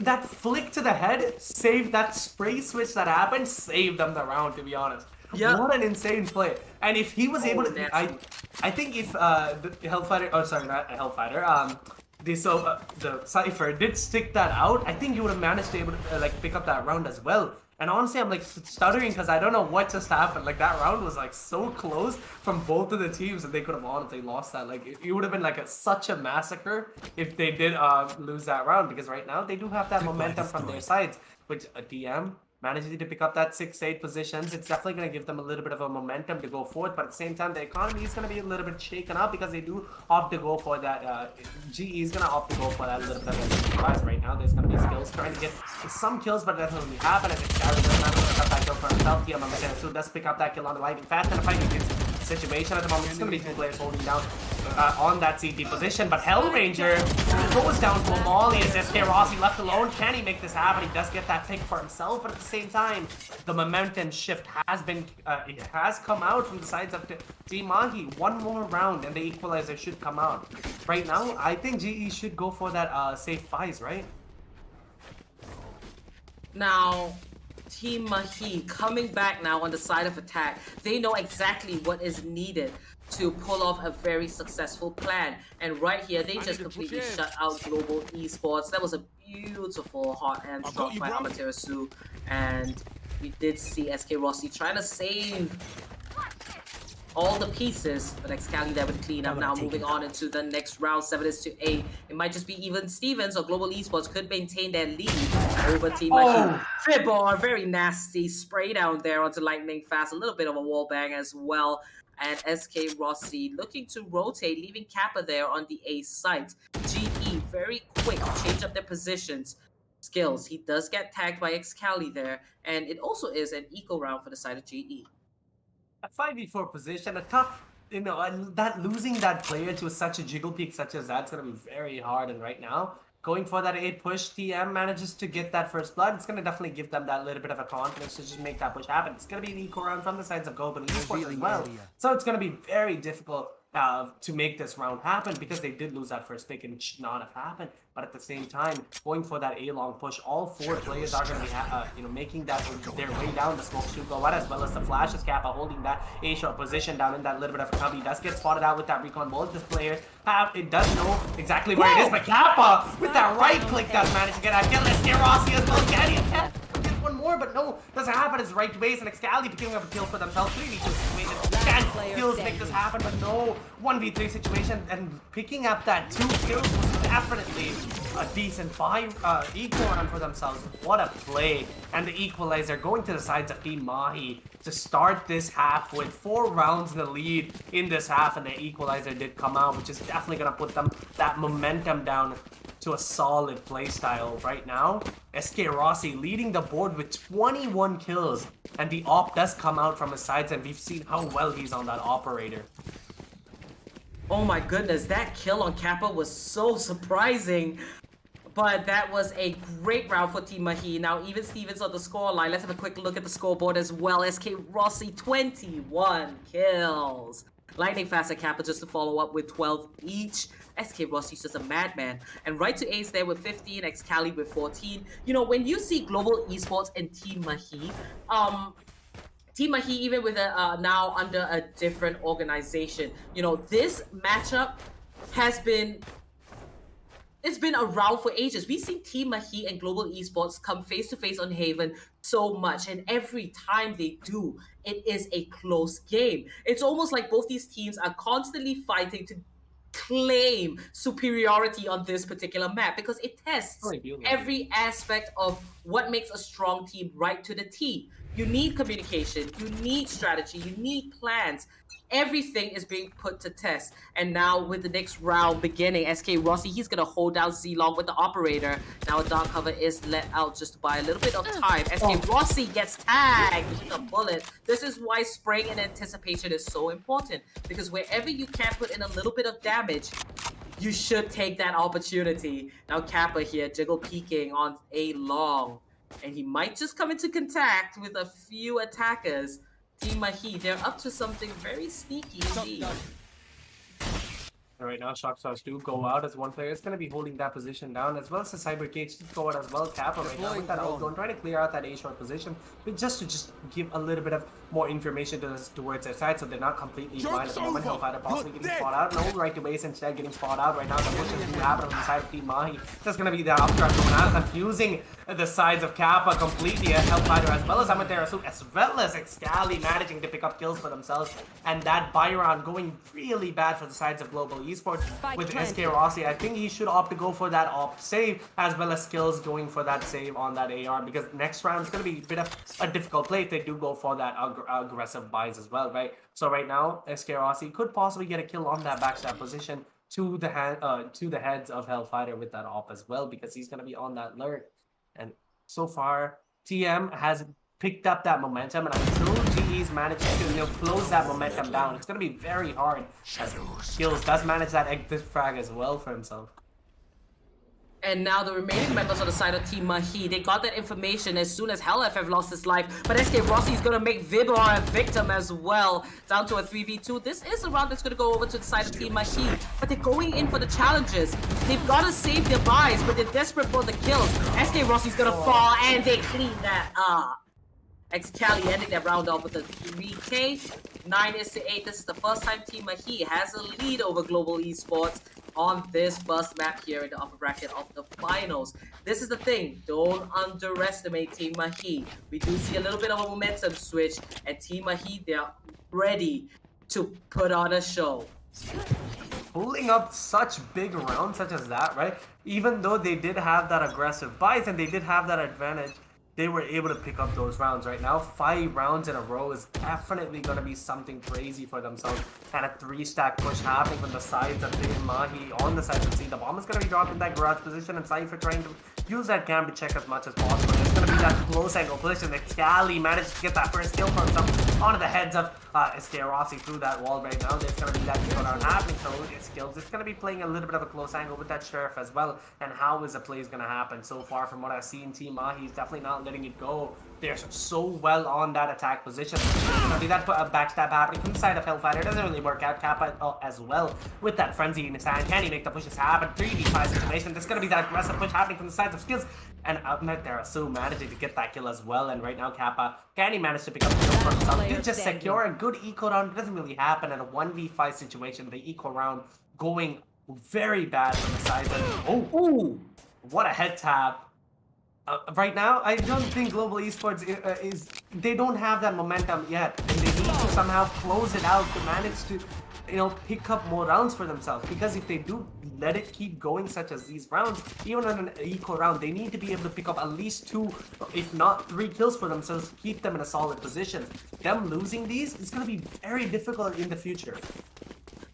That flick to the head saved that spray switch that happened, saved them the round, to be honest. Yep. What an insane play. And if he was able to, I think if the Hellfighter, oh sorry, not Hellfighter, the Cypher did stick that out, I think he would have managed to able to pick up that round as well. And honestly, I'm stuttering because I don't know what just happened. That round was so close from both of the teams, and they could have honestly lost that. It would have been such a massacre if they did lose that round, because right now they do have that momentum from their sides, which a DM managing to pick up that 6-8 positions. It's definitely going to give them a little bit of a momentum to go forth, but at the same time, the economy is going to be a little bit shaken up because they do opt to go for that. GE is going to opt to go for that little bit of a surprise right now. There's going to be skills trying to get some kills, but it doesn't really happen as Excali does not pick up that kill for himself. TM Momentum does pick up that kill on the Lightning fast and a fighting situation at the moment. It's going to be 2 players holding down on that CT position, but Hellranger goes down to a molly as SK Rossi left alone. Can he make this happen? He does get that pick for himself, but at the same time, the momentum shift has been it has come out from the sides of Team Mahi. One more round and the equalizer should come out. Right now, I think GE should go for that safe buys, right? Now, Team Mahi coming back now on the side of attack. They know exactly what is needed to pull off a very successful plan. And right here, they just completely shut out Global Esports. That was a beautiful hot hand shot by Amaterasu. And we did see SK Rossi trying to save all the pieces, but Excali there with clean up. Now moving on into the next round, 7-8. It might just be even Stevens or Global Esports could maintain their lead over Team Mahi. Fibor, very nasty spray down there onto Lightning fast. A little bit of a wall bang as well. And SK Rossi looking to rotate, leaving Kappa there on the A site. GE very quick, change up their positions. Skills, he does get tagged by Excali there, and it also is an eco round for the side of GE. A 5v4 position, a tough, that losing that player to such a jiggle peak such as that's going to be very hard. And right now, going for that 8 push, TM manages to get that first blood. It's going to definitely give them that little bit of a confidence to just make that push happen. It's going to be an eco round from the sides of Global Esports as well. So it's going to be very difficult to make this round happen because they did lose that first pick and it should not have happened. But at the same time, going for that A-long push, all 4 players are going to be making that their way down the smoke shoot go out, as well as the flashes. Kappa holding that A-short position down in that little bit of a cubby. Does get spotted out with that recon. Both the players it does know exactly where it is, but Kappa with that right click does manage to get that kill. SK Rossi as well. Gaddy get one more, but no, doesn't happen. It's right to base and Excali picking up a kill for themselves. 3v2 situation. Can kills make this happen, but no 1v3 situation, and picking up that 2 kills was definitely a decent equal run for themselves. What a play. And the equalizer going to the sides of Team Mahi to start this half with 4 rounds in the lead in this half, and the equalizer did come out, which is definitely going to put them that momentum down to a solid playstyle right now. SK Rossi leading the board with 21 kills, and the op does come out from his sides, and we've seen how well he's on that operator. Oh my goodness, that kill on Kappa was so surprising. But that was a great round for Team Mahi. Now, even Stevens on the scoreline. Let's have a quick look at the scoreboard as well. SK Rossi, 21 kills. Lightning Fast and Kappa just to follow up with 12 each. SK Rossi's just a madman. And right to Ace there with 15, Excali with 14. You know, when you see Global Esports and Team Mahi, Team Mahi, even with a now under a different organization, you know, this matchup has been... It's been around for ages. We've seen Team Mahi and Global Esports come face-to-face on Haven so much, and every time they do, it is a close game. It's almost like both these teams are constantly fighting to claim superiority on this particular map because it tests every aspect of what makes a strong team right to the T. You need communication, you need strategy, you need plans. Everything is being put to test. And now with the next round beginning, SK Rossi, he's going to hold down Z-Long with the operator. Now a dark cover is let out just to buy a little bit of time. SK Rossi gets tagged with a bullet. This is why spraying in anticipation is so important. Because wherever you can put in a little bit of damage, you should take that opportunity. Now Kappa here, jiggle peeking on a long. And he might just come into contact with a few attackers. Team Mahi, they're up to something very sneaky indeed. Right now, Shock Stars do go out as one player. It's going to be holding that position down, as well as the Cyber Cage to go out as well. Kappa right now with that outgoing, trying to clear out that A-short position, but just to give a little bit of more information towards their side, so they're not completely blind at the moment. Hellfighter possibly getting spot out. No right to base, instead getting spot out right now. The push is happening on the side of Team Mahi. That's going to be the updraft going out, confusing the sides of Kappa completely. Hellfighter as well as Amaterasu, as well as Excali managing to pick up kills for themselves, and that Byron going really bad for the sides of Global Esports with SK Rossi. I think he should opt to go for that op save, as well as skills going for that save on that AR, because next round is going to be a bit of a difficult play if they do go for that aggressive buys as well, right? So right now, SK Rossi could possibly get a kill on that backstab position to the heads of Hellfighter with that op as well, because he's going to be on that lurk. And so far, TM has picked up that momentum, and until GE's managed to close that momentum down, it's going to be very hard, as Skills does manage that exit frag as well for himself. And now the remaining members on the side of Team Mahi, they got that information as soon as HellFF lost his life. But SK Rossi is going to make Vibor a victim as well, down to a 3v2. This is a round that's going to go over to the side of Team Mahi. But they're going in for the challenges. They've got to save their buys, but they're desperate for the kills. SK Rossi's going to fall, and they clean that up. Excali ending that round off with a 3K. 9-8. This is the first time Team Mahi has a lead over Global Esports on this first map here in the upper bracket of the finals. This is the thing, don't underestimate Team Mahi. We do see a little bit of a momentum switch, and Team Mahi, they're ready to put on a show. Pulling up such big rounds such as that, right? Even though they did have that aggressive buys and they did have that advantage, they were able to pick up those rounds. Right now, 5 rounds in a row is definitely going to be something crazy for themselves. And a 3-stack push happening from the sides of Team Mahi on the sides of C. The bomb is going to be dropped in that garage position, and Cypher trying to use that cam to check as much as possible. It's going to be that close angle position that Excali managed to get that first kill for himself onto the heads of SK Rossi through that wall right now. There's going to be that kill down happening, so his skills. It's going to be playing a little bit of a close angle with that Sheriff as well. And how is the play going to happen? So far from what I've seen, Team Mahi, he's definitely not letting it go. They're so well on that attack position. There's going to be that backstab happening from the side of Hellfighter. It doesn't really work out. Kappa as well with that frenzy in his hand. Can he make the pushes happen? 3v5 situation. There's going to be that aggressive push happening from the sides of Skills. And Amaterasu managing to get that kill as well. And right now, Kappa, can he manage to pick up the kill for himself? He'll just secure a good eco round. It doesn't really happen in a 1v5 situation. The eco round going very bad from the sides of... Oh, what a head tap. Right now, I don't think Global Esports is... They don't have that momentum yet. And they need to somehow close it out to manage to, pick up more rounds for themselves. Because if they do let it keep going, such as these rounds, even on an equal round, they need to be able to pick up at least 2, if not 3 kills for themselves to keep them in a solid position. Them losing these is going to be very difficult in the future.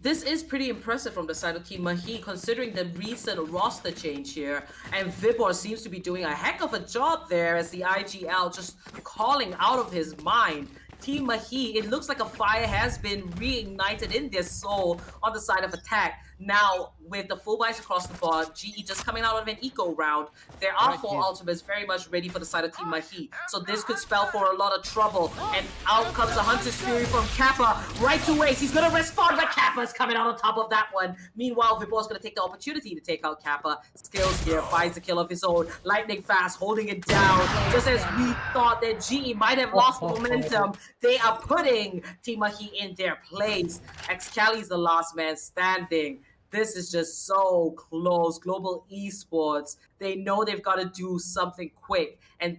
This is pretty impressive from the side of Team Mahi, considering the recent roster change here. And Vibor seems to be doing a heck of a job there as the IGL just calling out of his mind. Team Mahi, it looks like a fire has been reignited in their soul on the side of attack. Now, with the full buys across the board, GE just coming out of an eco round, there are 4 ultimates very much ready for the side of Team Mahi. So this could spell for a lot of trouble. And out comes the Hunter's Fury from Kappa right to waste. He's going to respond, but Kappa's coming out on top of that one. Meanwhile, Vibor's going to take the opportunity to take out Kappa. Skills here, finds a kill of his own. Lightning fast, holding it down. Just as we thought that GE might have lost momentum, they are putting Team Mahi in their place. Excali's the last man standing. This is just so close. Global Esports, they know they've got to do something quick. And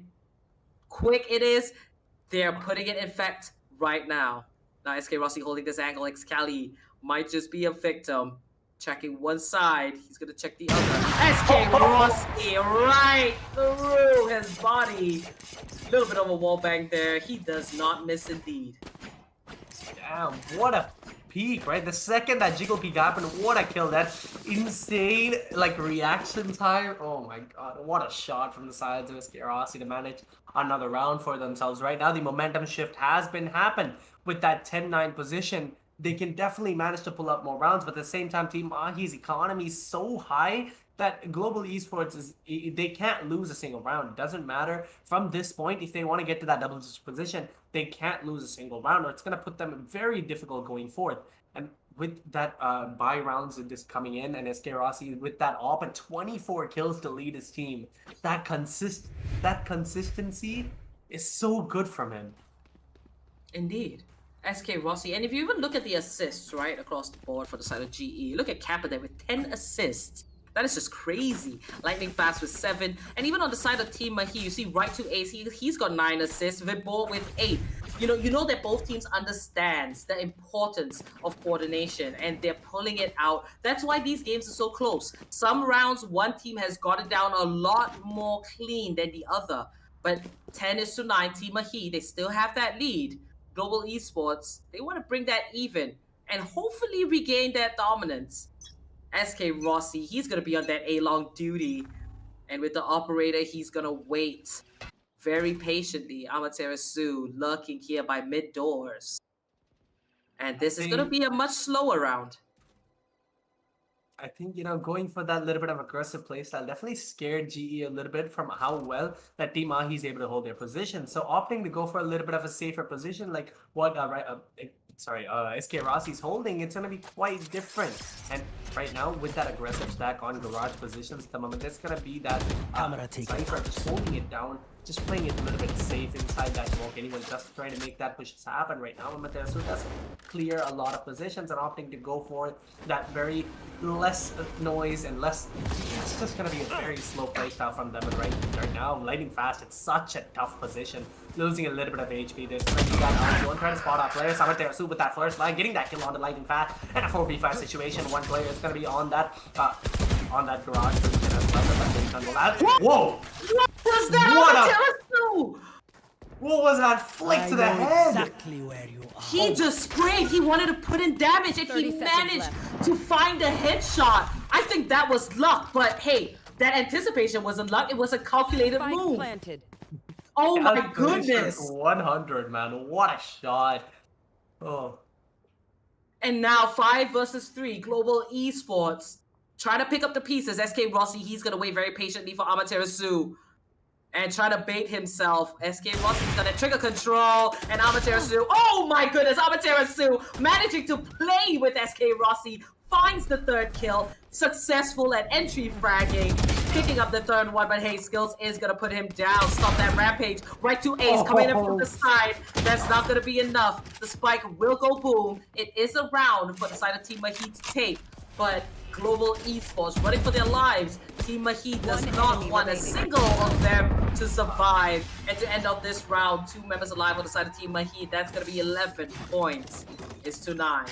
quick it is, they're putting it in effect right now. Now SK Rossi holding this angle. Excali might just be a victim. Checking one side, he's going to check the other. SK Rossi right through his body. A little bit of a wall bang there. He does not miss indeed. Damn, what a peak, right? The second that jiggle peak happened, what a kill. That insane, like, reaction time. Oh my god, what a shot from the sides of SK Rossi to manage another round for themselves. Right now, the momentum shift has been happened with that 10-9 position. They can definitely manage to pull up more rounds, but at the same time, Team Mahi's economy is so high that Global Esports is, they can't lose a single round. It doesn't matter from this point. If they want to get to that double position, they can't lose a single round, or it's going to put them very difficult going forth. And with that buy rounds just coming in, and SK Rossi with that op and 24 kills to lead his team, that consistency is so good from him. Indeed. SK Rossi, and if you even look at the assists right across the board for the side of GE, look at Kappa there with 10 assists. That is just crazy. Lightning Fast with 7. And even on the side of Team Mahi, you see right to Ace, he's got 9 assists. Vibor with 8. You know that both teams understands the importance of coordination and they're pulling it out. That's why these games are so close. Some rounds, one team has got it down a lot more clean than the other. But 10-9, Team Mahi, they still have that lead. Global Esports, they want to bring that even and hopefully regain that dominance. SK Rossi, he's going to be on that A-long duty. And with the operator, he's going to wait very patiently. Amaterasu lurking here by mid doors. And this is going to be a much slower round. I think, going for that little bit of aggressive playstyle definitely scared GE a little bit from how well that Team Mahi is able to hold their position. So opting to go for a little bit of a safer position like what SK Rossi's holding, it's going to be quite different. And right now, with that aggressive stack on garage positions at the moment, there's going to be that Cypher just holding it down, just playing it a little bit safe inside that smoke. Anyone just trying to make that push happen right now. Amaterasu does clear a lot of positions and opting to go for that very less noise and less. It's just going to be a very slow playstyle from them. And right now, Lightning Fast, it's such a tough position. Losing a little bit of HP. There's going to be that one trying to spot out players. Amaterasu with that first line, getting that kill on the Lightning Fast. And a 4v5 situation. One player is going to be on that garage position as well. Whoa! What was that? What was that flick to the head? Exactly where you are. He just sprayed. He wanted to put in damage and he managed to find a headshot. I think that was luck, but hey, that anticipation wasn't luck. It was a calculated move. Planted. Oh my goodness. 100, man. What a shot. Oh. And now 5 versus 3, Global Esports. Try to pick up the pieces. SK Rossi, he's going to wait very patiently for Amaterasu. And try to bait himself. SK Rossi's got a trigger control. And Amaterasu, oh my goodness, Amaterasu managing to play with SK Rossi. Finds the 3rd kill. Successful at entry fragging. Picking up the 3rd one, but hey, Skills is going to put him down. Stop that rampage. Right to Ace, coming in from the side. That's not going to be enough. The spike will go boom. It is a round for the side of Team Mahi to take. But Global Esports running for their lives. Team Mahi does not want a single of them to survive. And to end off this round, 2 members alive on the side of Team Mahi. That's going to be 11 points. It's 2-9.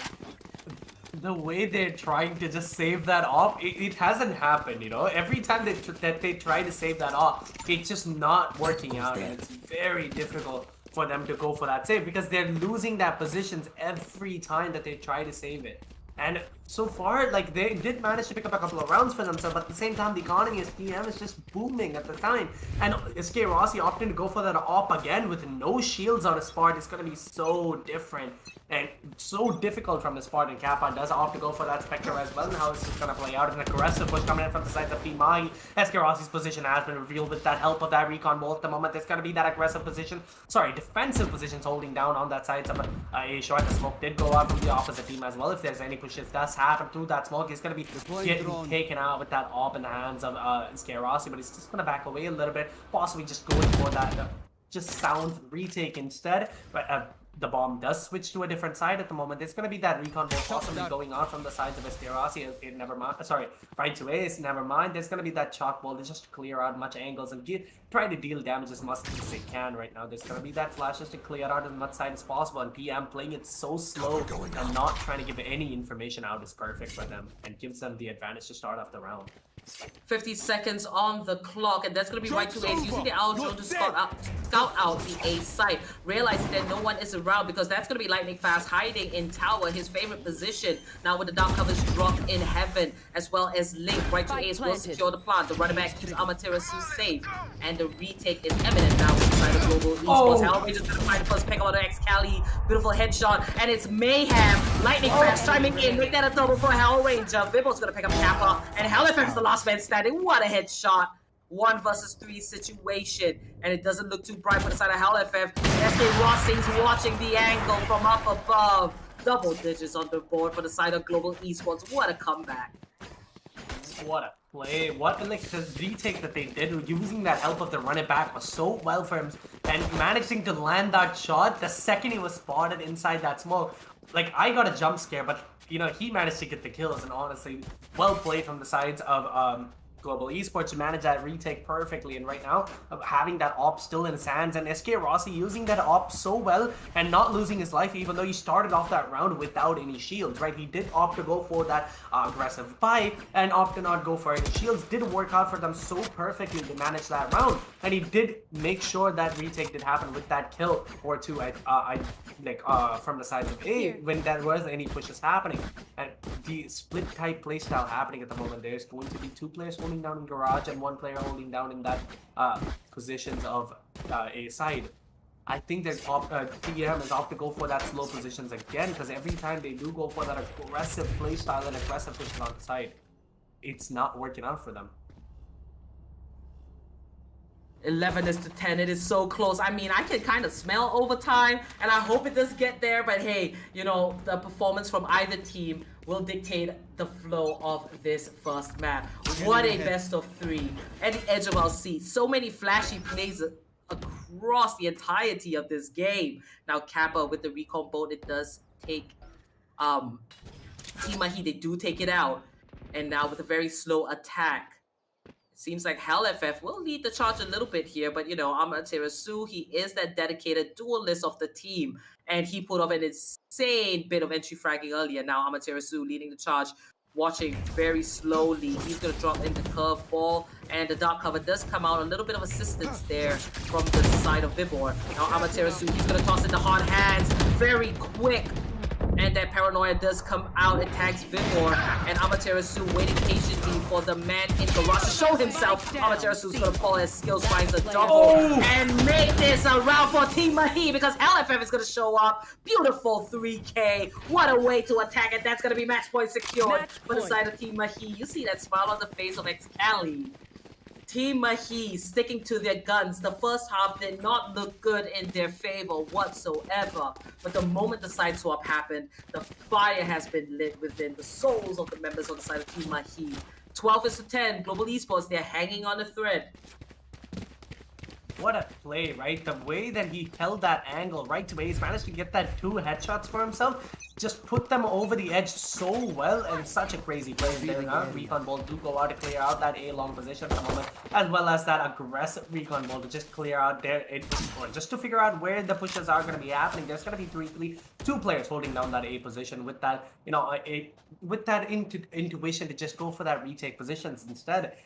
The way they're trying to just save that op, it hasn't happened, Every time that they try to save that op, it's just not working out. And it's very difficult for them to go for that save because they're losing that positions every time that they try to save it. And so far, like, they did manage to pick up a couple of rounds for themselves, but at the same time, the economy as TM is just booming at the time. And SK Rossi opting to go for that op again with no shields on his part is going to be so different and so difficult from his part. And Kappa does opt to go for that Spectre as well. And how this is going to play out, an aggressive push coming in from the sides of Team Mahi. SK Rossi's position has been revealed with that help of that recon bolt. At the moment, there's going to be that aggressive position, sorry, defensive positions holding down on that side of a short. The smoke did go out from the opposite team as well. If there's any pushes does happen through that smoke, he's going to be getting taken out with that op in the hands of SK Rossi, but he's just going to back away a little bit, possibly just going for that just sound retake instead. But the bomb does switch to a different side at the moment. There's going to be that recon bolt possibly going out from the sides of SK Rossi. Never mind. Sorry, right to Ace. Never mind. There's going to be that chalk bolt just to clear out much angles and try to deal damage as much as they can right now. There's going to be that flash just to clear out as much side as possible. And PM playing it so slow and not trying to give any information out is perfect for them and gives them the advantage to start off the round. 50 seconds on the clock, and that's going to be right to Ace using the Owl drone to scout out the A site, realizing that no one is around because that's going to be lightning fast hiding in tower, his favorite position. Now with the dark covers drop in heaven as well as Link, right to Ace will secure the plant. The running back keeps Amaterasu safe, and the retake is imminent now inside of Global Esports. Hellraiser's going to find the first pick on the Excali, beautiful headshot, and it's Mayhem, lightning fast chiming in, make that a double for Hellraiser. Vibo's going to pick up Kappa, and HellFX is the last man standing. What a headshot. 1 versus 3 situation, and it doesn't look too bright for the side of HellFF. SK Rossi's watching the angle from up above. Double digits on the board for the side of Global Esports. What a comeback. What a play. What, like, the retake that they did using that help of the run it back was so well for him, and managing to land that shot the second he was spotted inside that smoke. Like, I got a jump scare, but, you know, he managed to get the kills, and honestly, well played from the sides of Global Esports to manage that retake perfectly. And right now, having that op still in his hands, and SK Rossi using that op so well and not losing his life, even though he started off that round without any shields, right? He did opt to go for that aggressive buy and opt to not go for any shields. Did work out for them so perfectly to manage that round, and he did make sure that retake did happen with that kill or two from the sides of A when there was any pushes happening. And the split type playstyle happening at the moment, there's going to be 2 players holding down in garage and 1 player holding down in that positions of A side. I think that TM is opt to go for that slow positions again, because every time they do go for that aggressive playstyle and aggressive pushes on the side, it's not working out for them. 11 is to 10. It is so close. I mean, I can kind of smell overtime, and I hope it does get there. But hey, you know, the performance from either team will dictate the flow of this first map. What a best of 3 at the edge of our seat. So many flashy plays across the entirety of this game. Now Kappa with the recon bolt, it does take Team Mahi, they do take it out. And now with a very slow attack, seems like HellFF will lead the charge a little bit here, but you know, Amaterasu, he is that dedicated duelist of the team, and he put off an insane bit of entry fragging earlier. Now Amaterasu leading the charge, watching very slowly. He's going to drop in the curveball, and the dark cover does come out. A little bit of assistance there from the side of Vibor. Now Amaterasu, he's going to toss in the hard hands, very quick. And that paranoia does come out, attacks Vibor, and Amaterasu waiting patiently for the man in garage to show himself. Amaterasu is going to fall as Skills finds a double and make this a round for Team Mahi, because LFF is going to show up. Beautiful 3K. What a way to attack it. That's going to be match point secured for the side of Team Mahi. You see that smile on the face of Excali. Team Mahi sticking to their guns. The first half did not look good in their favor whatsoever. But the moment the side swap happened, the fire has been lit within the souls of the members on the side of Team Mahi. 12 is to 10. Global Esports, they're hanging on a thread. What a play, right? The way that he held that angle right to where he's managed to get that 2 headshots for himself, just put them over the edge so well, and such a crazy play there. Recon ball do go out to clear out that A long position at the moment, as well as that aggressive recon ball to just clear out there, just to figure out where the pushes are going to be happening. There's going to be 2 players holding down that A position with that, you know, with that intuition to just go for that retake positions instead.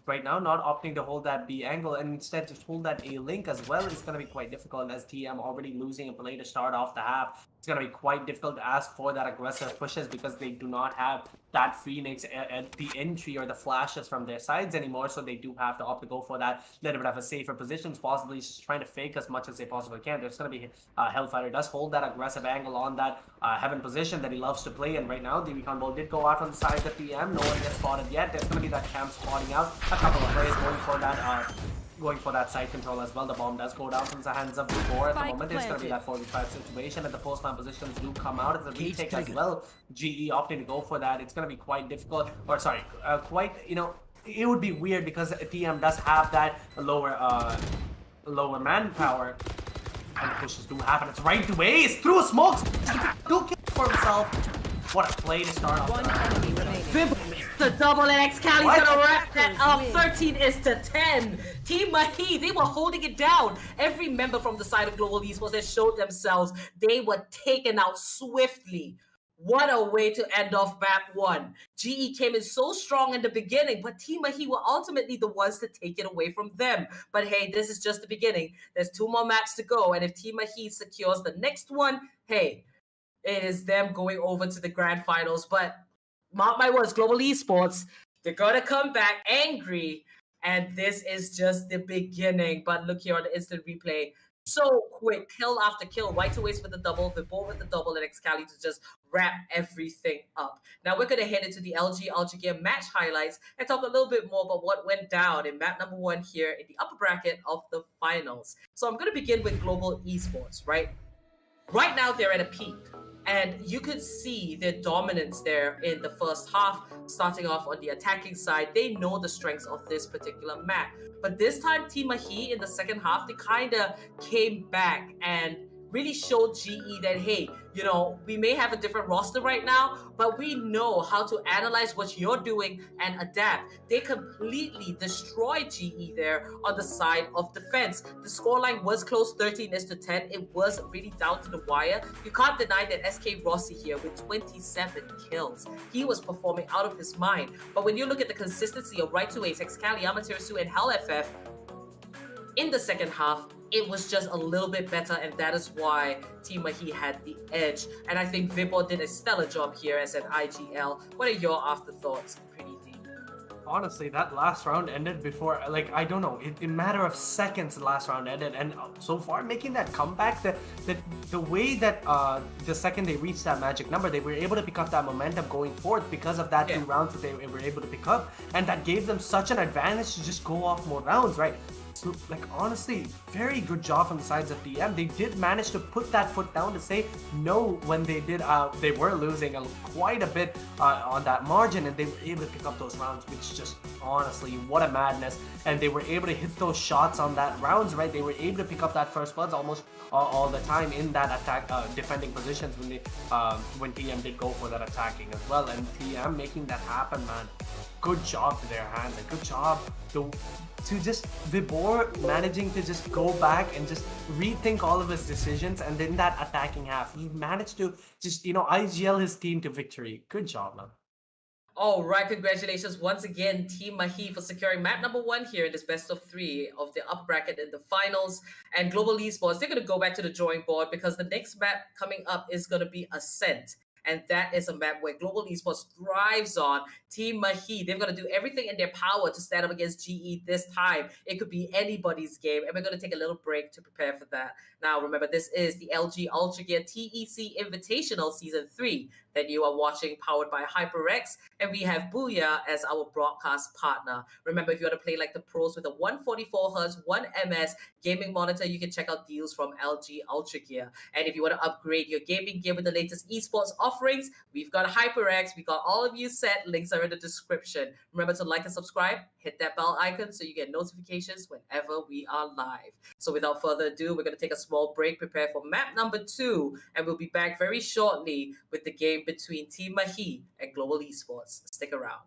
Right now, not opting to hold that B angle and instead just hold that A link as well is going to be quite difficult, as TM already losing a play to start off the half. it's going to be quite difficult to ask for that aggressive pushes because they do not have that Phoenix at the entry or the flashes from their sides anymore. So they do have to opt to go for that little bit of a safer positions, possibly just trying to fake as much as they possibly can. There's going to be Hellfighter does hold that aggressive angle on that heaven position that he loves to play. And right now, the recon ball did go out on the sides of TM. No one gets spotted yet. There's going to be that camp spotting out. A couple of players going for that side control as well. The bomb does go down from the hands of Vibor. At the moment, there's going to be that 45 situation, and the post-man positions do come out as a retake as well. GE opting to go for that. It's going to be quite difficult, or sorry, quite, you know, it would be weird because TM does have that lower manpower. And the pushes do happen. It's right to Ace through smokes. 2 kills for himself. What a play to start off. One enemy remaining. The double and Excali's gonna wrap that up. 13 is to 10. Team Mahi, they were holding it down. Every member from the side of Global Esports that showed themselves, they were taken out swiftly. What a way to end off map 1. GE came in so strong in the beginning, but Team Mahi were ultimately the ones to take it away from them. But hey, this is just the beginning. There's 2 more maps to go, and if Team Mahi secures the next one, hey, it is them going over to the grand finals. But mark my words, Global Esports, they're gonna come back angry, and this is just the beginning. But look here on the instant replay. So quick, kill after kill, right to waste with the double, Vibor with the double, and Excali to just wrap everything up. Now we're going to head into the LG Ultragear match highlights and talk a little bit more about what went down in map number 1 here in the upper bracket of the finals. So I'm going to begin with Global Esports, right? Right now they're at a peak. And you could see their dominance there in the first half, starting off on the attacking side. They know the strengths of this particular map. But this time, Team Mahi in the second half, they kind of came back and really showed GE that, hey, you know, we may have a different roster right now, but we know how to analyze what you're doing and adapt. They completely destroyed GE there on the side of defense. The scoreline was close, 13 is to 10. It was really down to the wire. You can't deny that SK Rossi here with 27 kills. He was performing out of his mind. But when you look at the consistency of Right to Ace, Excali, Amaterasu, and Hell FF, in the second half, it was just a little bit better, and that is why Team Mahi had the edge. And I think Vibor did a stellar job here as an IGL. What are your afterthoughts, Pretty D? Honestly, that last round ended before, like, I don't know, in a matter of seconds, the last round ended, and so far, making that comeback, the way that the second they reached that magic number, they were able to pick up that momentum going forth because of that 2 rounds that they were able to pick up, and that gave them such an advantage to just go off more rounds, right? So, like, honestly, very good job from the sides of DM. They did manage to put that foot down to say no when they did. They were losing quite a bit on that margin, and they were able to pick up those rounds, which just, honestly, what a madness. And they were able to hit those shots on that rounds, right? They were able to pick up that first bloods almost all the time in that attack, defending positions when TM did go for that attacking as well. And TM making that happen, man. Good job to their hands, and good job to just Vibor managing to just go back and just rethink all of his decisions, and then that attacking half, he managed to just, you know, IGL his team to victory. Good job, man. All right, congratulations once again, Team Mahi, for securing map number 1 here in this best of 3 of the upper bracket in the finals. And Global Esports, they're going to go back to the drawing board because the next map coming up is going to be Ascent. And that is a map where Global Esports thrives on. Team Mahi, they're going to do everything in their power to stand up against GE this time. It could be anybody's game, and we're going to take a little break to prepare for that. Now, remember, this is the LG Ultragear TEC Invitational Season 3 that you are watching, powered by HyperX, and we have Booyah as our broadcast partner. Remember, if you want to play like the pros with a 144Hz, 1MS gaming monitor, you can check out deals from LG Ultragear. And if you want to upgrade your gaming gear with the latest esports offerings, we've got HyperX. We got all of you set. Links are in the description. Remember to like and subscribe. Hit that bell icon so you get notifications whenever we are live. So without further ado, we're going to take a small break, prepare for map number 2, and we'll be back very shortly with the game between Team Mahi and Global Esports. Stick around.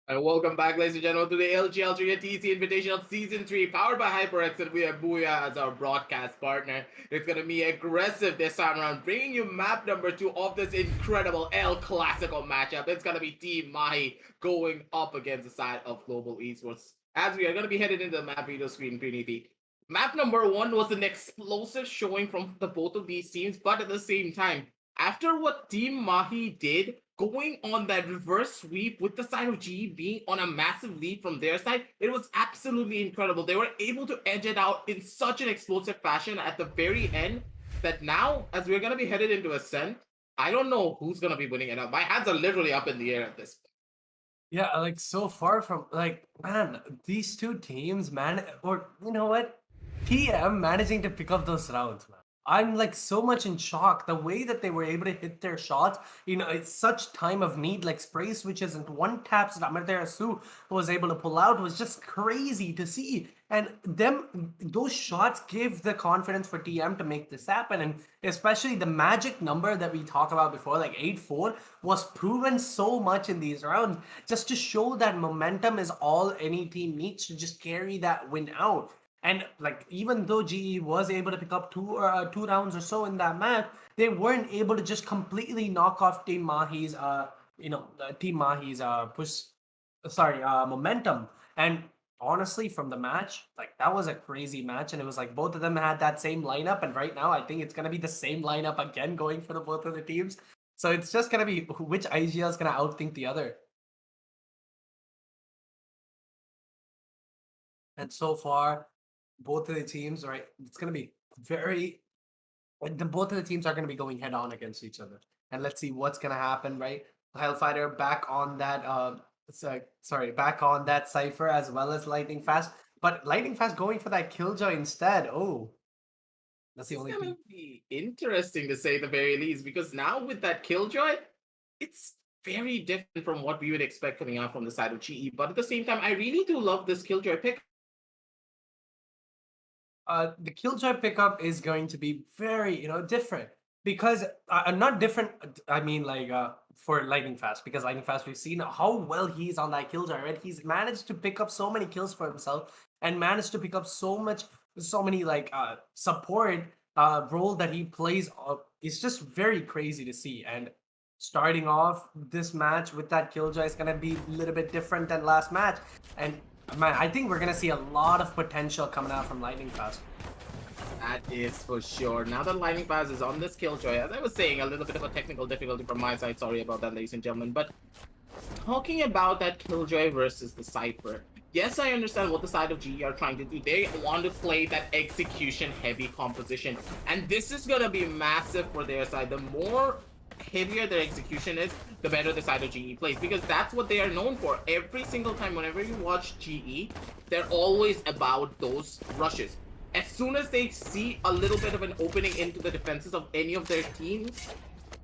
And welcome back, ladies and gentlemen, to the Ultragear TEC Invitational Season 3, powered by HyperX, and we have Booyah as our broadcast partner. It's going to be aggressive this time around, bringing you map number 2 of this incredible El Clasico matchup. It's going to be Team Mahi going up against the side of Global Esports. As we are going to be headed into the map video screen beneath. Map number 1 was an explosive showing from the both of these teams, but at the same time, after what Team Mahi did, going on that reverse sweep with the side of GE being on a massive lead from their side, it was absolutely incredible. They were able to edge it out in such an explosive fashion at the very end that now, as we're going to be headed into Ascent, I don't know who's going to be winning it up. My hands are literally up in the air at this point. Yeah, like so far from like, man, these two teams, man, or you know what? TM managing to pick up those rounds, man. I'm like so much in shock. The way that they were able to hit their shots, it's such time of need, like spray switches and one taps that Amaterasu was able to pull out was just crazy to see. And those shots give the confidence for TM to make this happen. And especially the magic number that we talked about before, like 8-4, was proven so much in these rounds just to show that momentum is all any team needs to just carry that win out. And like even though GE was able to pick up two rounds or so in that match, they weren't able to just completely knock off Team Mahi's momentum. And honestly, from the match, like that was a crazy match, and it was like both of them had that same lineup, and right now I think it's gonna be the same lineup again going for the both of the teams. So it's just gonna be which IGL is gonna outthink the other. And so far, both of the teams, right? It's gonna be both of the teams are gonna be going head on against each other, and let's see what's gonna happen, right? Hellfighter back on that, back on that Cypher as well as Lightning Fast, but Lightning Fast going for that Killjoy instead. Oh, that's the only thing. It's gonna be interesting to say the very least, because now with that Killjoy, it's very different from what we would expect coming out from the side of GE. But at the same time, I really do love this Killjoy pick. The Killjoy pickup is going to be very, different because not different. I mean, like for Lightning Fast, because Lightning Fast, we've seen how well he's on that Killjoy, right? He's managed to pick up so many kills for himself and managed to pick up so many like support role that he plays. It's just very crazy to see. And starting off this match with that Killjoy is gonna be a little bit different than last match, and man, I think we're gonna see a lot of potential coming out from Lightning Fast. That is for sure. Now that Lightning Fast is on this Killjoy, as I was saying, a little bit of a technical difficulty from my side. Sorry about that, ladies and gentlemen. But talking about that Killjoy versus the Cypher, yes, I understand what the side of GE are trying to do. They want to play that execution-heavy composition, and this is gonna be massive for their side. The more heavier their execution is, the better the side of GE plays, because that's what they are known for. Every single time, whenever you watch GE, they're always about those rushes. As soon as they see a little bit of an opening into the defenses of any of their teams,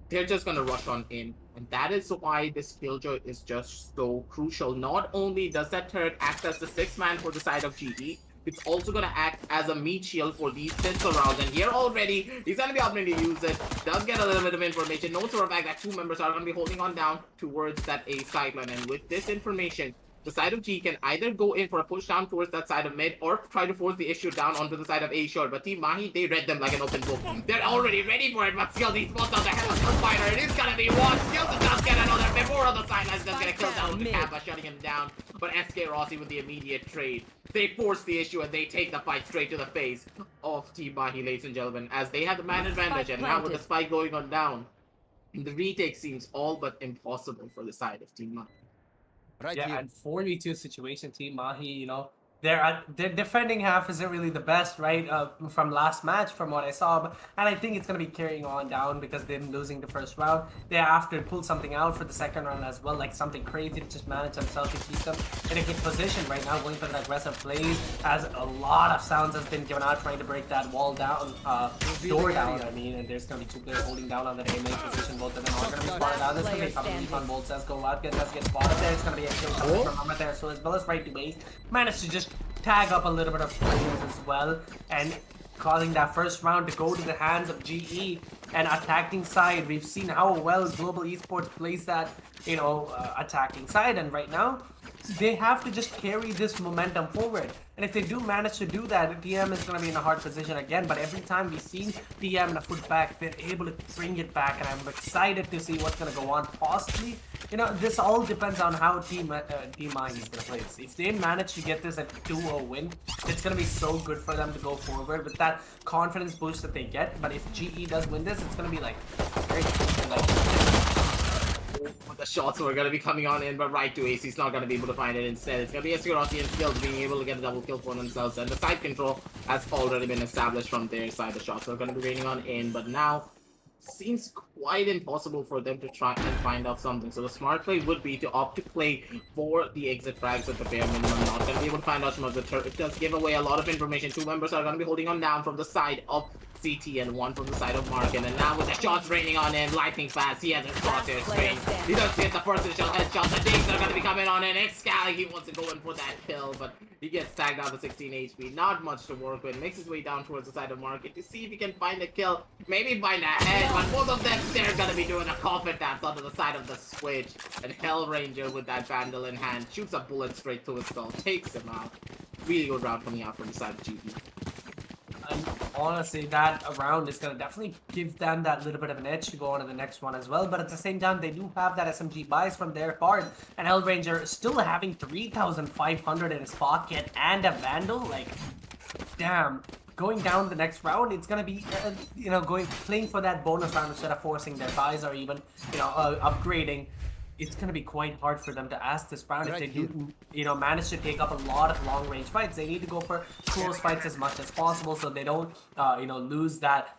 they're just gonna rush on in. And that is why this Killjoy is just so crucial. Not only does that turret act as the 6th man for the side of GE, it's also going to act as a meat shield for these pistol rounds. And here already, he's going to be opting to use it. Does get a little bit of information. Knows for a fact that 2 members are going to be holding on down towards that A sideline. And with this information, the side of G can either go in for a push down towards that side of mid or try to force the issue down onto the side of A short. But Team Mahi, they read them like an open book. They're already ready for it, but Skills, he spots out the hell of a fighter. It is going to be one. Skills does get another before on the sidelines. Does get a kill down with Kappa, shutting him down. But SK Rossi with the immediate trade. They force the issue and they take the fight straight to the face of Team Mahi, ladies and gentlemen, as they have the man advantage. And now with the spike going on down, the retake seems all but impossible for the side of Team Mahi. Right yeah, here. And 4v2 situation, Team Mahi, their defending half isn't really the best, right? From last match, from what I saw, and I think it's gonna be carrying on down because they're losing the first round. They have to pull something out for the second round as well, like something crazy to just manage themselves to keep them in a good position right now, going for the aggressive plays. As a lot of sounds has been given out, trying to break that wall down, door down. I mean, and there's gonna be 2 players holding down on the A main position. Both of them are gonna be spotted out. There's gonna be a couple of on bolts as go out, does get spotted there. It's gonna be a kill coming from Amaterasu, so as well as right to base. Managed to just tag up a little bit of players as well, and causing that first round to go to the hands of GE. an attacking side. We've seen how well Global Esports plays that, attacking side, and right now they have to just carry this momentum forward. And if they do manage to do that, TM is going to be in a hard position again. But every time we've seen TM in a foot back, they're able to bring it back. And I'm excited to see what's going to go on. Possibly, this all depends on how Team Mind is going to play this. If they manage to get this at 2-0 win, it's going to be so good for them to go forward with that confidence boost that they get. But if GE does win this, it's going to be like great. The shots were going to be coming on in, but right to Ace, he's not going to be able to find it. Instead, it's going to be Escarossi and Skills being able to get a double kill for themselves, and the side control has already been established from their side. The shots are going to be raining on in, but now seems quite impossible for them to try and find out something. So the smart play would be to opt to play for the exit frags at the bare minimum. Not going to be able to find out some of the turret. It does give away a lot of information. Two members are going to be holding on down from the side of CT and one from the side of Mark. And then now with the shots raining on him, lightning fast, he has his crosshairs trained. He does hit the first initial headshot. The dings are going to be coming on in. Excali, he wants to go in for that kill, but he gets tagged down to 16 HP. Not much to work with. Makes his way down towards the side of Market to see if he can find a kill. Maybe find a head, but both of them, they're going to be doing a coffin dance onto the side of the switch. And Hellranger with that vandal in hand shoots a bullet straight to his skull, takes him out. Really good round coming out from the side of GP. And honestly, that round is going to definitely give them that little bit of an edge to go on to the next one as well. But at the same time, they do have that SMG buys from their part. And Hellranger still having 3,500 in his pocket and a Vandal. Like, damn. Going down the next round, it's going to be, playing for that bonus round instead of forcing their buys or even, upgrading. It's going to be quite hard for them to ask this round. If they do, manage to take up a lot of long-range fights, they need to go for close fights as much as possible so they don't, lose that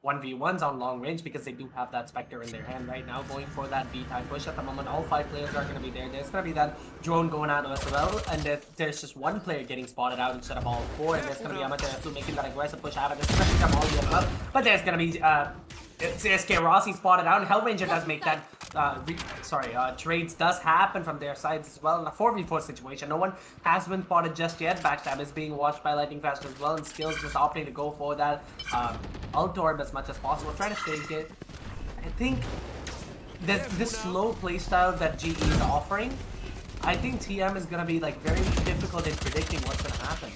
1v1s on long range, because they do have that Spectre in their hand right now, going for that B-type push at the moment. All 5 players are going to be there. There's going to be that drone going out as well, and there's just one player getting spotted out instead of all 4, and there's going to be Amaterasu making that aggressive push out of this, especially from all the above. But there's going to be CSK Rossi spotted out, and Hellranger does make that trades does happen from their sides as well in a 4v4 situation. No one has been spotted just yet. Backstab is being watched by Lightning Fast as well, and Skills just opting to go for that Ult Orb as much as possible, try to take it. I think this slow playstyle that GE is offering, I think TM is going to be like very difficult in predicting what's going to happen.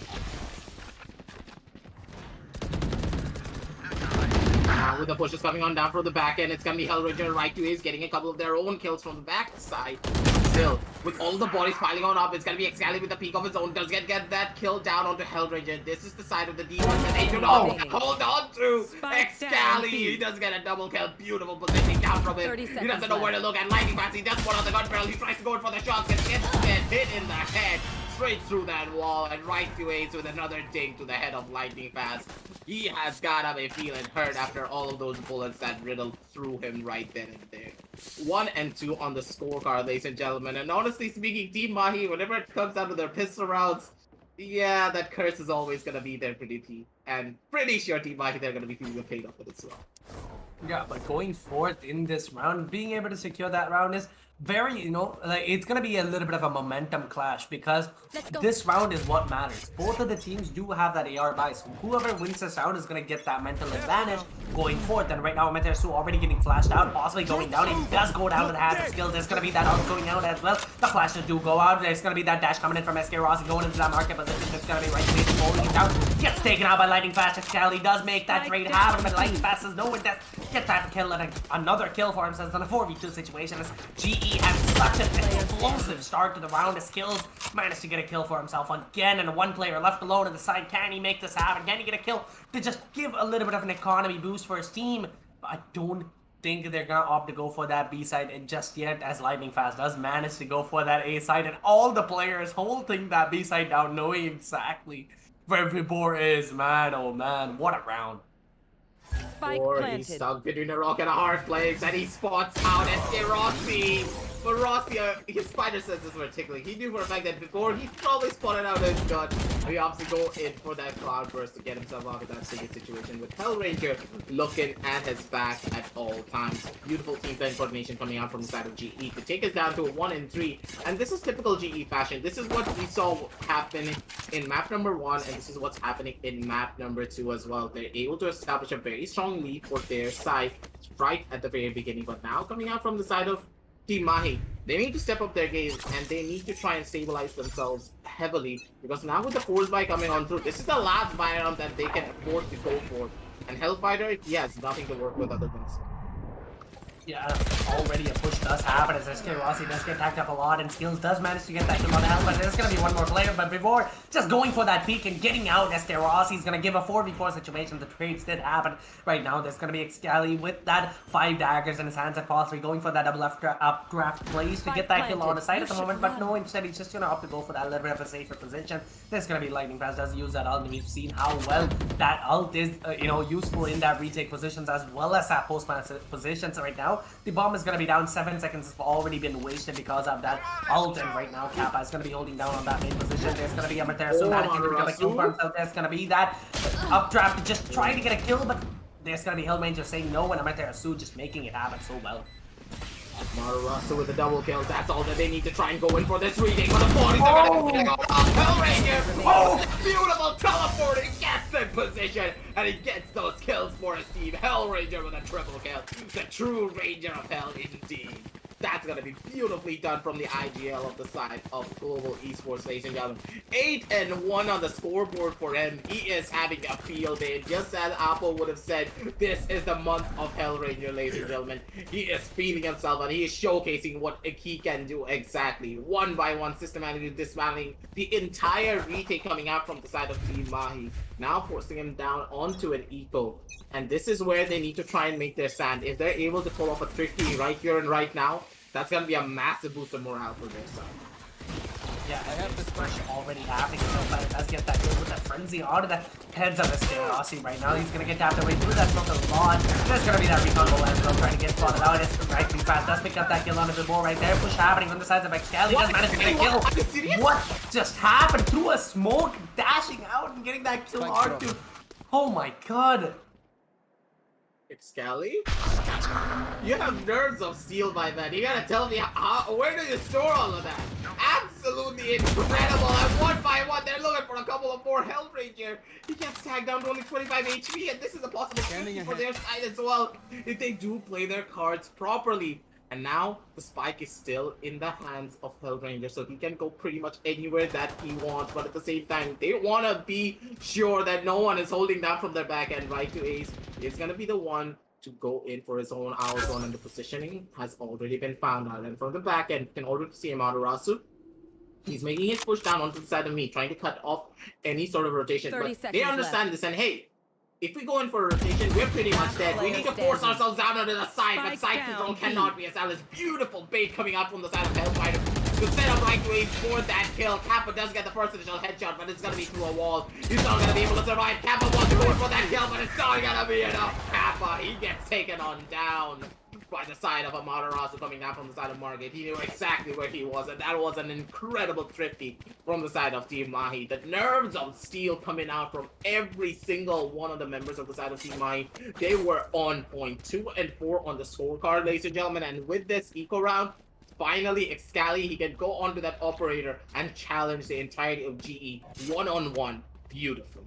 With the pushes coming on down from the back end, it's gonna be Hellranger right to Ace getting a couple of their own kills from the back side. Still, with all the bodies piling on up, it's gonna be Excali with the peak of his own. Does get that kill down onto Hellranger. This is the side of the D1 that they do not hold on to. Excali, he does get a double kill. Beautiful positioning down from him. He doesn't know where to look at. Lightning Fast, he does one on the gun barrel. He tries to go in for the shots, gets hit in the head. Straight through that wall, and right to Ace with another ding to the head of Lightning Fast. He has gotta be feeling hurt after all of those bullets that riddled through him right then and there. 1 and 2 on the scorecard, ladies and gentlemen. And honestly speaking, Team Mahi, whenever it comes down to their pistol rounds, yeah, that curse is always gonna be there for DT. And pretty sure Team Mahi, they're gonna be feeling the pain of it as well. Yeah, but going forth in this round, being able to secure that round is very, it's going to be a little bit of a momentum clash, because this round is what matters. Both of the teams do have that AR buy, so whoever wins this round is going to get that mental advantage going forth. And right now, Amaterasu already getting flashed out, possibly going down. He does go down with half of skills. There's going to be that ult going out as well. The flashes do go out. There's going to be that dash coming in from SK Rossi going into that market position. It's going to be right to me, holding it down. Gets taken out by Lightning Fast. Excali does make that trade happen, but Lightning Fast says no, it does get that kill and another kill for himself in a 4v2 situation. As GE has such an explosive start to the round. His Skills managed to get a kill for himself again, and one player left alone on the side. Can he make this happen? Can he get a kill to just give a little bit of an economy boost for his team? But I don't think they're gonna opt to go for that B side and just yet, as Lightning Fast does manage to go for that A side, and all the players holding that B side down, knowing exactly where Vibor is. Man, oh man, what a round. Or he's stuck between a rock and a hard place, and he spots out SK Rossi. But Rossi, his spider senses were tickling. He knew for a fact that before he probably spotted out his gun. He obviously go in for that cloud burst to get himself out of that sticky situation with Hellranger looking at his back at all times. Beautiful team playing coordination coming out from the side of GE to take us down to a 1-3. And this is typical GE fashion. This is what we saw happen in map number 1, and this is what's happening in map number 2 as well. They're able to establish a very strong lead for their side right at the very beginning. But now coming out from the side of Team Mahi, they need to step up their game and they need to try and stabilize themselves heavily, because now with the force buy coming on through, this is the last buy round that they can afford to go for. And Hellfighter, he has nothing to work with other than this. Yeah, already a push does happen as SK Rossi does get tacked up a lot, and Skills does manage to get that kill on Hell, but there's going to be one more player. But before just going for that peek and getting out, SK Rossi is going to give a 4v4 situation. The trades did happen. Right now, there's going to be Excali with that 5 daggers in his hands at possibly going for that double updraft plays to get that kill on the side at the moment, but no, instead he's just going to opt to go for that little bit of a safer position. There's going to be Lightning Fast does use that ult, and we've seen how well that ult is, useful in that retake positions as well as that post-man positions right now. The bomb is going to be down. 7 seconds has already been wasted because of that ult, and right now Kappa is going to be holding down on that main position. There's going to be a Amaterasu that he's going to kill for himself. There's going to be that updraft just trying to get a kill, but there's going to be Hellranger saying no, and Amaterasu just making it happen so well. Matarasu with a double kill. That's all that they need to try and go in for this reading. But the 40s are going to go off. Hellranger! Oh, beautiful teleporting. Gets in position. And he gets those kills for his team. Hellranger with a triple kill. The true Ranger of Hell indeed. That's going to be beautifully done from the IGL of the side of Global Esports, ladies and gentlemen. 8-1 on the scoreboard for him. He is having a field day. Just as Apple would have said, this is the month of Hellranger, ladies and gentlemen. He is feeling himself and he is showcasing what he can do exactly. One by one, systematically dismantling the entire retake coming out from the side of Team Mahi. Now forcing him down onto an eco. And this is where they need to try and make their stand. If they're able to pull off a thrifty right here and right now, that's going to be a massive boost of morale for their side. Yeah, I have this push already happening, so but does get that kill with that frenzy onto the heads of SK Rossi right now. He's going to get tapped away through that smoke a lot. There's going to be that recon goal as well, trying to get spotted out. It's Lightning Fast does pick up that kill onto the ball right there. Push happening on the sides of Excali. Does manage to get a kill. What just happened? Through a smoke, dashing out and getting that kill onto. Oh my god. Excali? You have nerves of steel by that. You gotta tell me where do you store all of that? Absolutely incredible. And 1 by 1, they're looking for a couple of more Hellranger. He gets tagged down to only 25 HP, and this is a possible 50 for their side as well if they do play their cards properly. And now the spike is still in the hands of Hellranger, so he can go pretty much anywhere that he wants. But at the same time, they want to be sure that no one is holding down from their back end. Right to Ace is going to be the one to go in for his own hour zone, and the positioning has already been found out. And from the back end, you can already see Amaterasu. He's making his push down onto the side of me, trying to cut off any sort of rotation. But they understand this, and hey, if we go in for a rotation, we're pretty much dead. We need to force ourselves out onto the side, but side control cannot be established. Beautiful bait coming out from the side of Hellfighter to set up right ways for that kill. Kappa does get the first initial headshot, but it's going to be through a wall. He's not going to be able to survive. Kappa wants to go for that kill, but it's not going to be enough. Kappa, he gets taken on down by the side of Amaterasu coming down from the side of Margate. He knew exactly where he was, and that was an incredible thrifty from the side of Team Mahi. The nerves of steel coming out from every single one of the members of the side of Team Mahi. They were on point. 2 and 4 on the scorecard, ladies and gentlemen, and with this eco round, finally Excali, he can go onto that operator and challenge the entirety of GE one-on-one. Beautiful.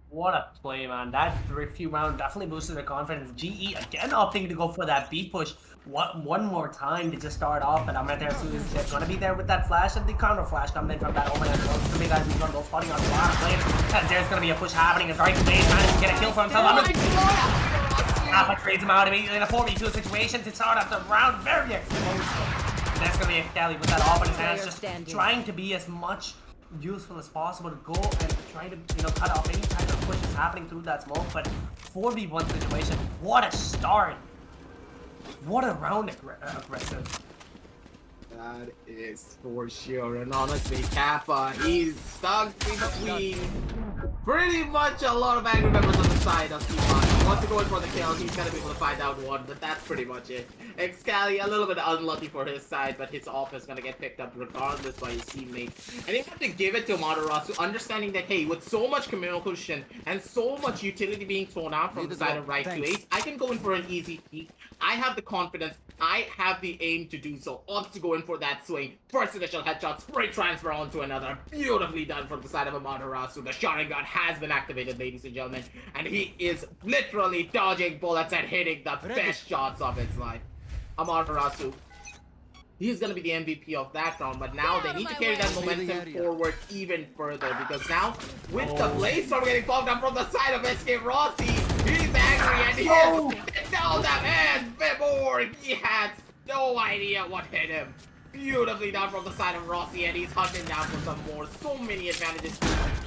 What a play, man. That review round definitely boosted their confidence. GE again opting to go for that B push one more time to just start off, and Amaterasu is going to be there with that flash, and the counter flash coming in from that Omen as well. It's going to be that recon goal spotting on the last play, as there's going to be a push happening, and right base managed to get a kill for himself. Kappa trades him out immediately in a 4v2 situation to start off the round. Very explosive. That's going to be Excali with that off in his hands, just trying to be as much useful as possible to go and try to cut off any type of push that's happening through that smoke. But 4v1 situation, what a start, what a round aggressive. That is for sure. And honestly, Kappa, he's stuck between pretty much a lot of angry members on the side of Team Mahi. wants to go in for the kill. He's gonna be able to find out one, but that's pretty much it. Excali a little bit unlucky for his side, but his off is gonna get picked up regardless by his teammates. And you have to give it to Amaterasu, understanding that hey, with so much communication and so much utility being thrown out from the side of right to ace, I can go in for an easy peek. I have the confidence, I have the aim to do so. Opts to go in for that swing. First initial headshot, spray transfer onto another. Beautifully done from the side of Amaterasu. The shotgun gun has been activated, ladies and gentlemen. And he is literally dodging bullets and hitting the best shots of his life. Amaterasu, he's going to be the MVP of that round, but now they need to carry that momentum forward even further, because now, with the blaze storm getting popped up from the side of SK Rossi, he's angry and he is down the hands before he had no idea what hit him. Beautifully done from the side of Rossi, and he's hunting down for some more. So many advantages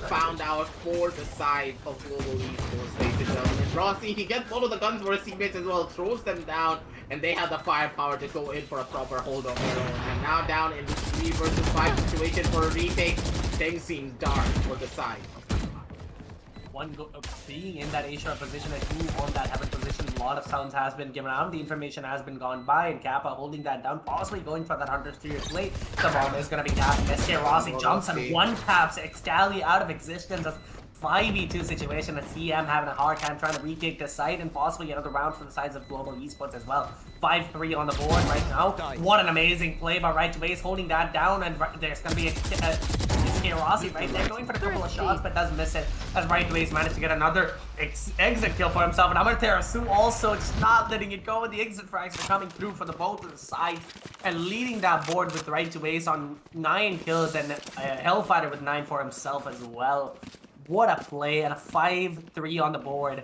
found out for the side of Global Esports, ladies and gentlemen. Rossi, he gets one of the guns for his teammates as well, throws them down, and they have the firepower to go in for a proper hold on their own. And now down in the 3 versus 5 situation for a retake, things seem dark for the side. Being in that Asia position and being on that heaven position, a lot of sounds has been given out, the information has been gone by, and Kappa holding that down, possibly going for that Hunter's Fury play. The bomb is going to be tapped. SK Rossi jumps and one taps Excali out of existence. 5v2 situation, and CM having a hard time trying to retake this site and possibly another round for the sides of Global Esports as well. 5-3 on the board right now. What an amazing play by Right to Ace holding that down, and there's going to be a SK Rossi right there going for a couple of shots but does miss it as Right to Ace managed to get another exit kill for himself, and Amaterasu also just not letting it go, and the exit frags are coming through for the both of the sides and leading that board with Right to Ace on 9 kills and Hellfighter with 9 for himself as well. What a play, and a 5-3 on the board.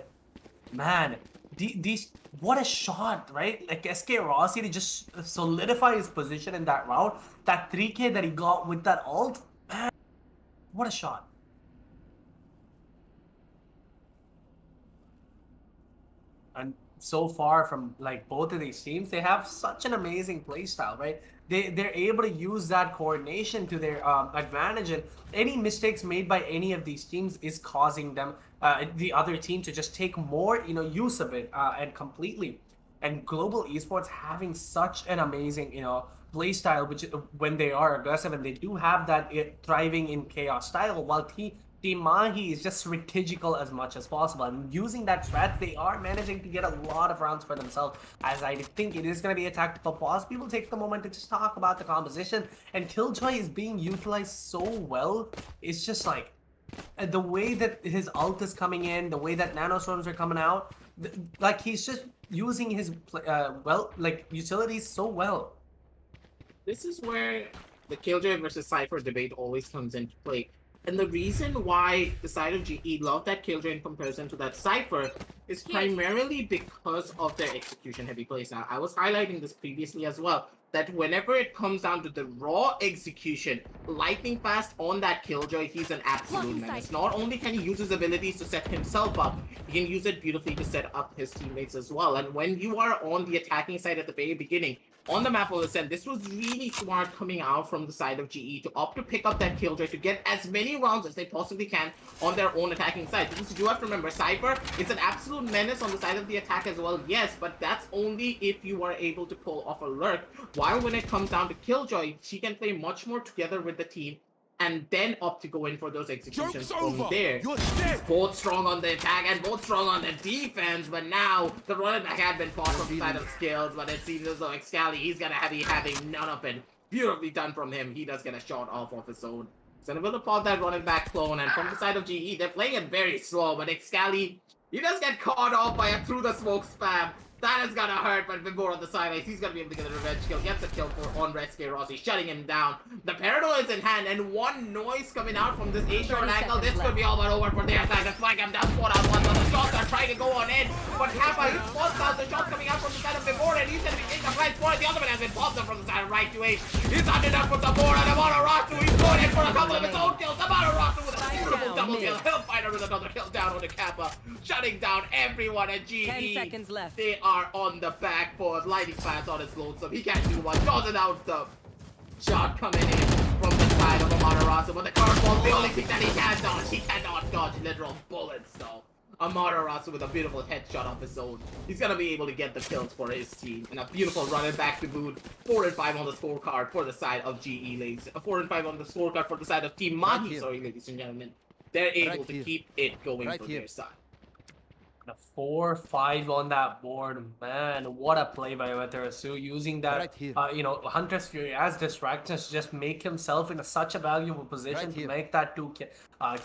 Man, these what a shot, right? Like SK Rossi to just solidify his position in that round. That 3k that he got with that ult, man, what a shot. And so far from like both of these teams, they have such an amazing playstyle, right? They're able to use that coordination to their advantage, and any mistakes made by any of these teams is causing them the other team to just take more use of it and completely. And Global Esports having such an amazing playstyle, which when they are aggressive and they do have that thriving in chaos style, while Team Mahi is just strategical as much as possible, and using that strat, they are managing to get a lot of rounds for themselves, as I think it is going to be a tactical pause. People take the moment to just talk about the composition, and Killjoy is being utilized so well. It's just like the way that his ult is coming in, the way that nanostorms are coming out, like he's just using his utilities so well. This is where the Killjoy versus Cypher debate always comes into play. And the reason why the side of GE love that Killjoy in comparison to that Cypher is primarily because of their execution-heavy playstyle. I was highlighting this previously as well, that whenever it comes down to the raw execution, lightning fast on that Killjoy, he's an absolute menace. Not only can he use his abilities to set himself up, he can use it beautifully to set up his teammates as well. And when you are on the attacking side at the very beginning, on the map of Ascent, this was really smart coming out from the side of GE to opt to pick up that Killjoy to get as many rounds as they possibly can on their own attacking side. Because you have to remember, Cypher is an absolute menace on the side of the attack as well, yes, but that's only if you are able to pull off a lurk. While when it comes down to Killjoy, she can play much more together with the team and then opt to go in for those executions from there. He's both strong on the attack and both strong on the defense, but now the running back had been fought from the side of skills, but it seems as though Excali, he's gonna be having none of it. Beautifully done from him. He does get a shot off of his own. So I'm able to pop that running back clone, and from the side of GE, they're playing it very slow, but Excali, he does get caught off by a through the smoke spam. That is gonna hurt, but Vibor on the sidelines, he's gonna be able to get a revenge kill. Gets a kill on SK Rossi, shutting him down. The Paranoia is in hand, and one noise coming out from this A-short angle. This could be all but over for their side. The flag him down, spot out one, but the shots are trying to go on in. But Kappa, he spots out the shots coming out from the side of Vibor, and he's gonna be taking a blind spot. The other one has been popped up from the side of Right to Ace. He's hunted up for some more, and Amaterasu, he's going in for a couple of his own kills. Amaterasu with a beautiful double kill. Hellfighter with another kill down on the Kappa, shutting down everyone at GE. 10 seconds left. They are on the back foot. Lightning fast on his lonesome. He can't do much. Dodging out the shot coming in from the side of Amaterasu, but the curveball's the only thing that he can dodge. He cannot dodge literal bullets, though. Amaterasu with a beautiful headshot of his own. He's gonna be able to get the kills for his team. And a beautiful run it back to boot. 4 and 5 on the scorecard for the side of GE, ladies. 4 and 5 on the scorecard for the side of Team Mahi, here. sorry, ladies and gentlemen. They're able Right to here. keep it going Right for here. their side. The 4-5 on that board, man, what a play by Amaterasu, using that, Right here. Hunter's Fury as distractions to just make himself in such a valuable position Right to here. make that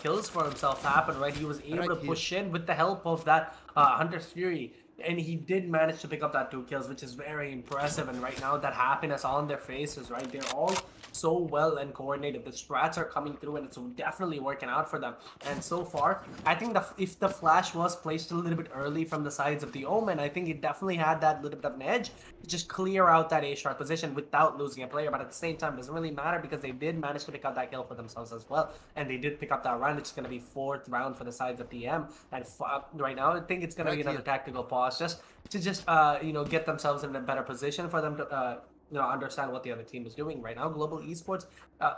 kills for himself happen, right? He was able Right to here. push in with the help of that Hunter's Fury, and he did manage to pick up that 2 kills, which is very impressive. And right now, that happiness on their faces, right? They're all so well and coordinated. The strats are coming through, and it's definitely working out for them. And so far, I think if the flash was placed a little bit early from the sides of the Omen, I think it definitely had that little bit of an edge to just clear out that A-sharp position without losing a player. But at the same time, it doesn't really matter because they did manage to pick up that kill for themselves as well, and they did pick up that round, which is going to be 4th round for the sides of TM. And right now, I think it's going to be another tactical pause just to get themselves in a better position for them to understand what the other team is doing right now. Global Esports,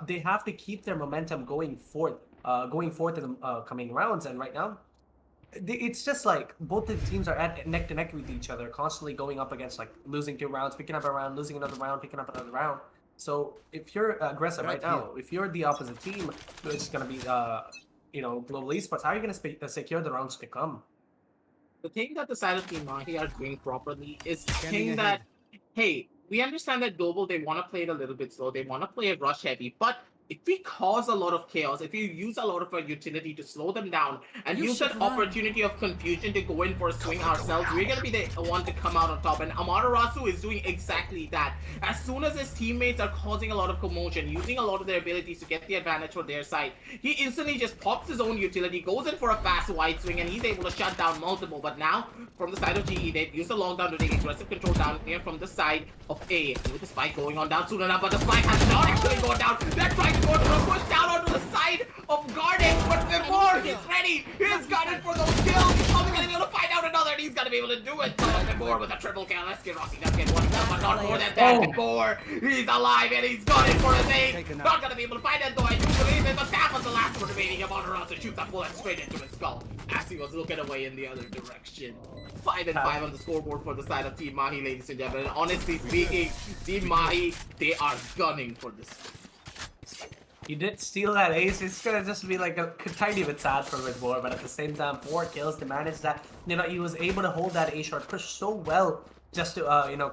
they have to keep their momentum going forth in the coming rounds. And right now, it's just like both the teams are at neck to neck with each other, constantly going up against like losing 2 rounds, picking up a round, losing another round, picking up another round. So if you're aggressive right now, if you're the opposite team, it's gonna be Global Esports. How are you gonna secure the rounds to come? The thing that the side of Team Mahi are doing properly is Scanning saying that, hey, we understand that Global, they want to play it a little bit slow, they want to play it rush heavy, but if we cause a lot of chaos, if you use a lot of our utility to slow them down and use that opportunity of confusion to go in for a swing ourselves, we're going to be the one to come out on top. And Amaterasu is doing exactly that. As soon as his teammates are causing a lot of commotion, using a lot of their abilities to get the advantage for their side, he instantly just pops his own utility, goes in for a fast wide swing, and he's able to shut down multiple. But now, from the side of GE, they've used the lockdown to take aggressive control down here from the side of A. With the spike going on down soon enough, but the spike has not actually gone down. They're trying to go to push down onto the side of guarding, but before he's ready, he's gunning for those kills. He's probably gonna be able to find out another, and he's gonna be able to do it. But before with a triple kill, let's get Rossi does get 1 kill, but not more than that. Before he's alive and he's gunning for his ace. Not gonna be able to find it though. I do believe it, but that was the last one remaining. Amaterasu shoots a bullet straight into his skull as he was looking away in the other direction. 5 and 5 on the scoreboard for the side of Team Mahi, ladies and gentlemen. And honestly speaking, Team Mahi, they are gunning for this. He did steal that ace. It's gonna just be like a tiny bit sad for Ridwar, but at the same time, 4 kills to manage that. He was able to hold that A-short push so well just to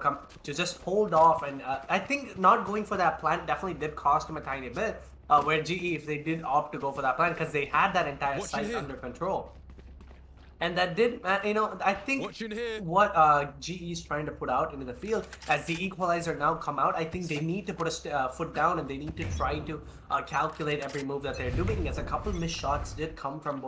come to just hold off. And I think not going for that plan definitely did cost him a tiny bit. Where GE, if they did opt to go for that plan, because they had that entire site under control. And that did, I think what GE is trying to put out into the field as the equalizer now come out, I think they need to put a foot down and they need to try to calculate every move that they're doing. As a couple missed shots did come from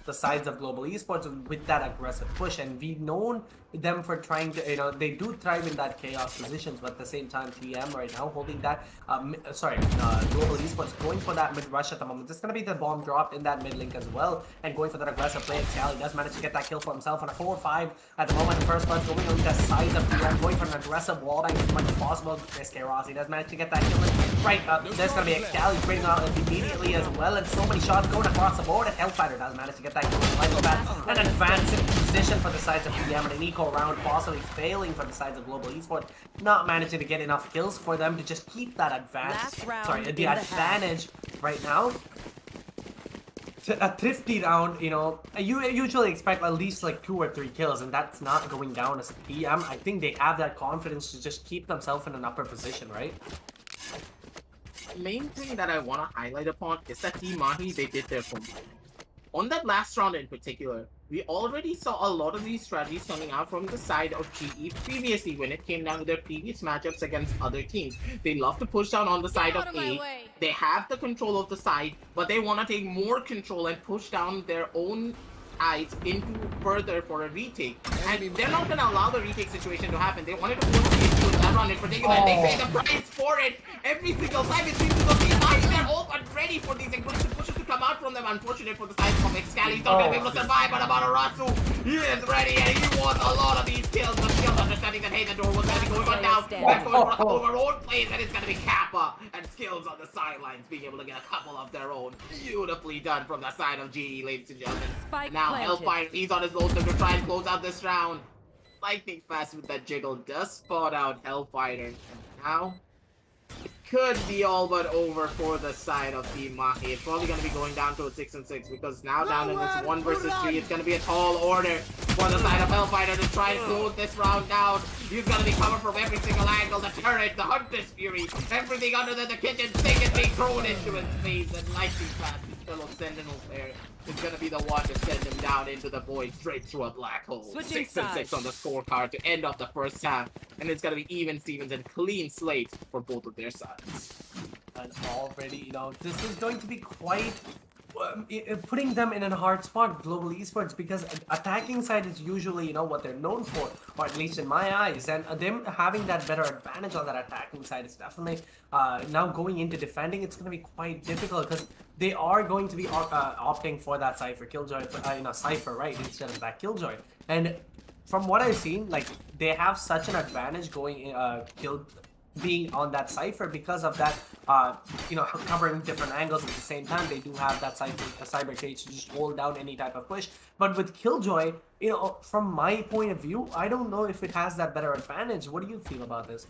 the sides of Global Esports with that aggressive push, and we've known them for trying to, they do thrive in that chaos positions, but at the same time, TM right now holding that, Global Esports going for that mid rush at the moment. It's going to be the bomb dropped in that mid link as well, and going for that aggressive play. He does manage to get that kill for himself on a 4-5 at the moment. The first one's going on the sides of TM, going for an aggressive wallbang as much as possible. He does manage to get that kill. Right, there's going to be Excalibur bringing out immediately as well, and so many shots going across the board, and Hellfighter does manage to get that kill. Like that, an advancing position for the sides of TM, and an eco round possibly failing for the sides of Global Esports, not managing to get enough kills for them to just keep that advantage right now. A thrifty round, you usually expect at least like 2 or 3 kills, and that's not going down as a TM. I think they have that confidence to just keep themselves in an upper position, right? The main thing that I want to highlight upon is that Team Mahi, they did their homework. On that last round in particular, we already saw a lot of these strategies coming out from the side of GE previously when it came down to their previous matchups against other teams. They love to push down on the side of A. They have the control of the side, but they want to take more control and push down their own sides into further for a retake. And they're not going to allow the retake situation to happen. They wanted to force the issue with that run in particular, and they pay the price for it every single time. It seems to be high. They're all but ready for these aggressive pushes to come out from them. Unfortunate for the side from Excali. He's not going to be able to survive, but Amaterasu, he is ready, and he wants a lot of these kills, but still understanding that, hey, the door was going to be going on down. Let's go for a couple of our own plays, and it's going to be Kappa and Skills on the sidelines being able to get a couple of their own. Beautifully done from the side of GE, ladies and gentlemen. And now Hellfire, he's on his lonesome to try and close out this round. Lightning Fast with that jiggle does spot out Hellfighter. And now it could be all but over for the side of Team Mahi. It's probably going to be going down to a 6-6 because now down in this 1 versus 3, it's going to be a tall order for the side of Hellfighter to try and close this round down. He's going to be covered from every single angle. The turret, the Hunter's Fury, everything under the kitchen sink is being thrown into his face. And Lightning Fast, his fellow Sentinel player, is going to be the one to send him down into the void, straight through a black hole. 6-6 on the scorecard to end off the first half. And it's going to be even Stevens and clean slate for both of their sides. And already, you know, this is going to be quite putting them in a hard spot, Global Esports, because attacking side is usually, you know, what they're known for, or at least in my eyes, and them having that better advantage on that attacking side is definitely now going into defending. It's going to be quite difficult because they are going to be opting for that Cypher Killjoy, you know, Cypher, right, instead of that Killjoy. And from what I've seen, like, they have such an advantage going being on that Cypher because of that, you know, covering different angles at the same time. They do have that Cyber Cage to just hold down any type of push. But with Killjoy, you know, from my point of view, I don't know if it has that better advantage. What do you feel about this?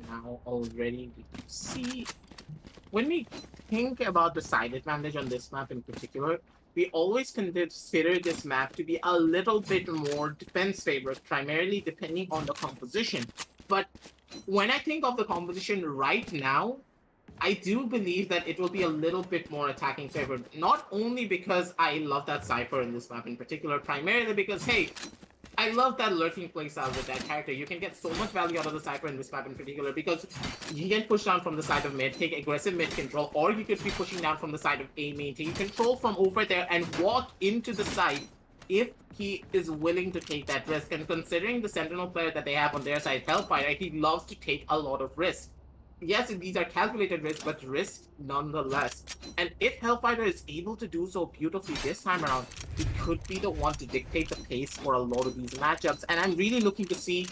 Now already we can see, when we think about the side advantage on this map in particular, we always consider this map to be a little bit more defense favored, primarily depending on the composition. But when I think of the composition right now, I do believe that it will be a little bit more attacking favored. Not only because I love that Cypher in this map in particular, primarily because, hey, I love that lurking playstyle with that character. You can get so much value out of the Cypher in this map in particular because you can push down from the side of mid, take aggressive mid control, or you could be pushing down from the side of A main, take control from over there and walk into the side if he is willing to take that risk. And considering the Sentinel player that they have on their side, Hellfire, he loves to take a lot of risks. Yes, these are calculated risks, but risks nonetheless. And if Hellfighter is able to do so beautifully this time around, he could be the one to dictate the pace for a lot of these matchups. And I'm really looking to see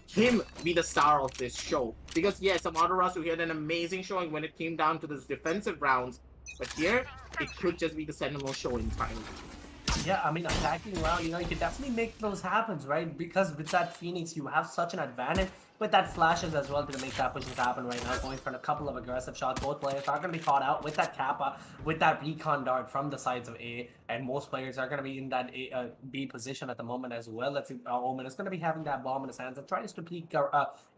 him be the star of this show. Because yes, Amaterasu had an amazing showing when it came down to those defensive rounds. But here, it could just be the Sentinel show entirely. Yeah, I mean, attacking well, you know, you can definitely make those happen, right? Because with that Phoenix, you have such an advantage with that flashes as well to make that pushes happen right now. Going for a couple of aggressive shots. Both players are going to be caught out with that Kappa, with that recon dart from the sides of A. And most players are going to be in that B position at the moment as well. Let's see, Omen is going to be having that bomb in his hands and tries to peek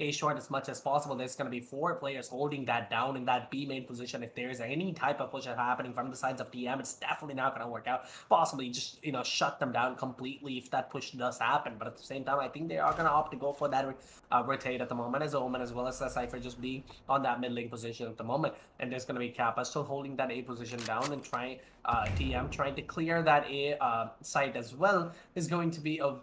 A short as much as possible. There's going to be 4 players holding that down in that B main position. If there's any type of push happening from the sides of TM, it's definitely not going to work out. Possibly just, you know, shut them down completely if that push does happen. But at the same time, I think they are going to opt to go for that rotate at the moment, as Omen as well as Cypher just being on that mid lane position at the moment. And there's going to be Kappa still holding that A position down and trying TM trying to clear that A site as well is going to be a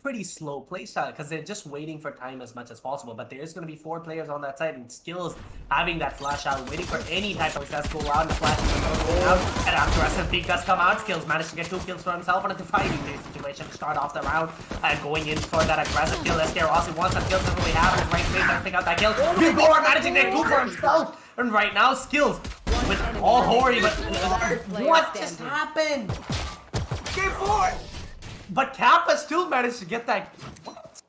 pretty slow playstyle because they're just waiting for time as much as possible. But there's going to be 4 players on that side and Skills having that flash out, waiting for any type of success go out. The flash is going out and aggressive peek does come out. Skills managed to get 2 kills for himself in a defining situation to start off the round and going in for that aggressive kill. SK Rossi wants some kills, doesn't really have it. Right place to pick out that kill. Before managing to get 2 for himself. And right now, Skills with all Hori, but what just happened? Game 4! But Kappa still managed to get that. What?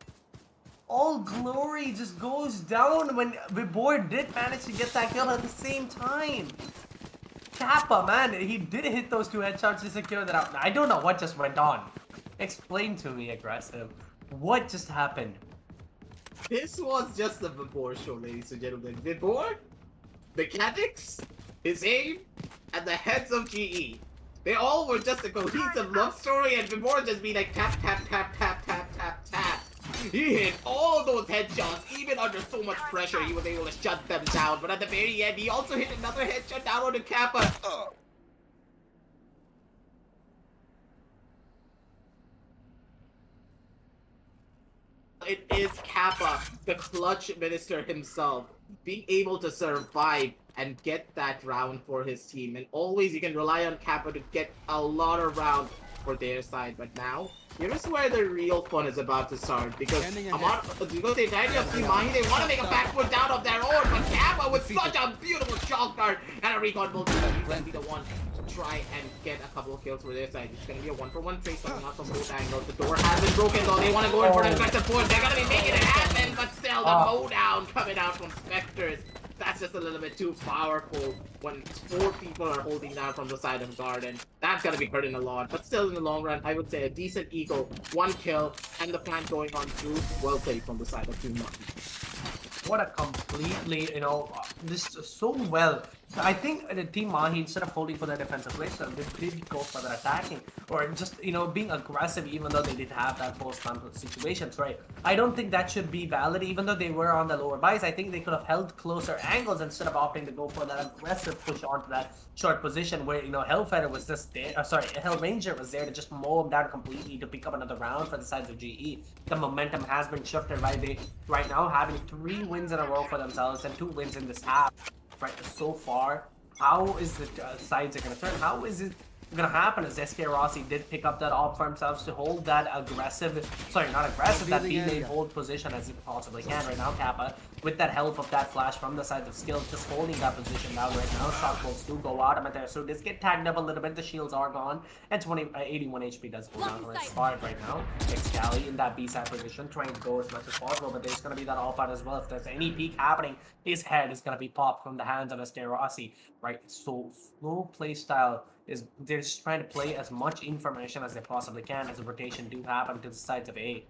All glory just goes down when Vibor did manage to get that kill at the same time. Kappa, man, he did hit those 2 headshots to secure that out. I don't know what just went on. Explain to me, Aggressive. What just happened? This was just the Vibor show, ladies and gentlemen. Vibor, mechanics, his aim, and the heads of GE. They all were just a cohesive love story, and Vibor just be like tap, tap, tap, tap, tap, tap, tap. He hit all those headshots, even under so much pressure, he was able to shut them down. But at the very end, he also hit another headshot down on the Kappa. it is Kappa, the clutch minister himself, being able to survive and get that round for his team. And always you can rely on Kappa to get a lot of rounds for their side. But now, here's where the real fun is about to start. Because the entirety of Team Mahi, they want to make a back foot down of their own. But Kappa with such a beautiful shock dart and a recon build, he's going to be the one to try and get a couple of kills for their side. It's going to be a 1-for-1 trade coming out from both angles. The door has been broken though. They want to go in for an aggressive push. They're going to be making it happen. But still, the mow down coming out from Spectres. That's just a little bit too powerful when 4 people are holding down from the side of Garden. That's gonna be hurting a lot, but still in the long run, I would say a decent eagle, 1 kill, and the plan going on through. Well played from the side of Team Mahi. What a completely, this so well. I think the Team Mahi, instead of holding for their defensive playstyle, they did go for their attacking, or just, being aggressive, even though they did have that post-plant situations, right? I don't think that should be valid, even though they were on the lower buys. I think they could have held closer angles instead of opting to go for that aggressive push onto that short position where, Hellfighter was just there, Hellranger was there to just mow him down completely to pick up another round for the sides of GE. The momentum has been shifted, right? They, right now, having 3 wins in a row for themselves and 2 wins in this half. Right, so far, how is the sides are going to turn? How is it going to happen? As SK Rossi did pick up that op for themselves to hold that aggressive, sorry, not aggressive, that B-lane hold position as he possibly can right now. Kappa, with that help of that flash from the side of Skill, just holding that position down right now. Shock bolts do go out. I'm there, so this get tagged up a little bit. The shields are gone, and 81 HP does go down for his start right now. Excali in that B-side position, trying to go as much as possible, but there's going to be that op out as well. If there's any peek happening, his head is going to be popped from the hands of SK Rossi, right? So slow play style is they're just trying to play as much information as they possibly can as the rotation do happen to the sides of A.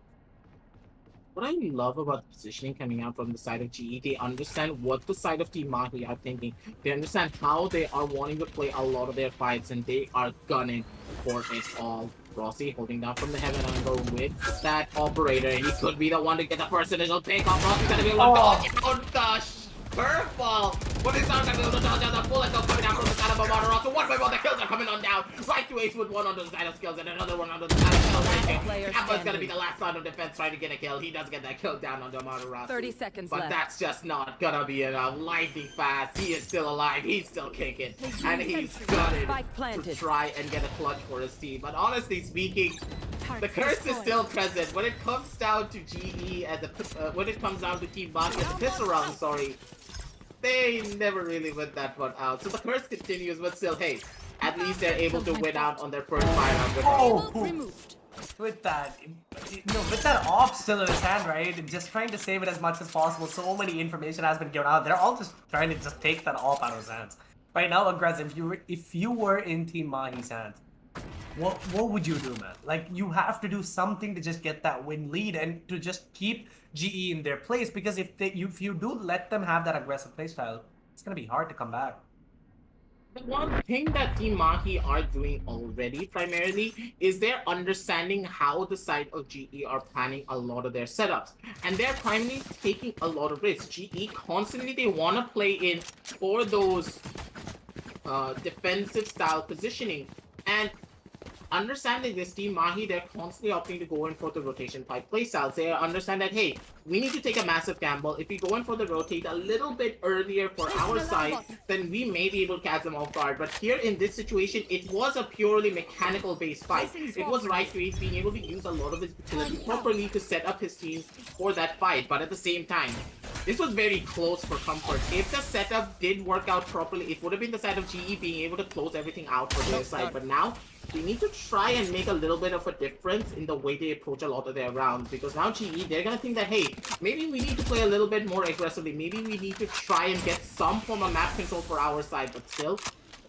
What I love about the positioning coming out from the side of GE, they understand what the side of Team Mahi are thinking. They understand how they are wanting to play a lot of their fights, and they are gunning for it all. Rossi holding down from the heaven angle with that operator. He could be the one to get the first initial takeoff. Rossi's gonna be able to dodge out the curveball. But he's not gonna be able to dodge out the bullet though, coming down from the side of Amara. So one by one, the kills are coming on down. Right to Ace with one onto the side of Skills and another one onto the side of Skills. Kappa's gonna be the last line of defense trying to get a kill. He does get that kill down onto Amara. 30 seconds but left. That's just not gonna be enough. Lightning fast. He is still alive. He's still kicking. And he's gutted to try and get a clutch for his team. But honestly speaking, the curse is still present. When it comes down to GE and when it comes down to Team Mahi and the pistol round, sorry, they never really went that one out. So the curse continues, but still, hey, at least they're able to win out on their first firearm. With that, with that op still in his hand, right? Just trying to save it as much as possible. So many information has been given out. They're all just trying to just take that op out of his hands. Right now, aggressive. If you were in Team Mahi's hands, what would you do, man? Like, you have to do something to just get that win lead and to just keep GE in their place, because if you do let them have that aggressive playstyle, it's gonna be hard to come back. The one thing that Team Mahi are doing already primarily is they're understanding how the side of GE are planning a lot of their setups, and they're primarily taking a lot of risks. GE constantly, they want to play in for those defensive style positioning, and understanding this, Team Mahi, they're constantly opting to go in for the rotation type playstyles. They understand that, hey, we need to take a massive gamble. If we go in for the rotate a little bit earlier for our side, then we may be able to catch them off guard. But here in this situation, it was a purely mechanical based fight. It was right to Ace being able to use a lot of his utility properly to set up his team for that fight. But at the same time, this was very close for comfort. If the setup did work out properly, it would have been the side of GE being able to close everything out for their side. But now, they need to try and make a little bit of a difference in the way they approach a lot of their rounds. Because now GE, they're gonna think that, hey, maybe we need to play a little bit more aggressively. Maybe we need to try and get some form of map control for our side. But still,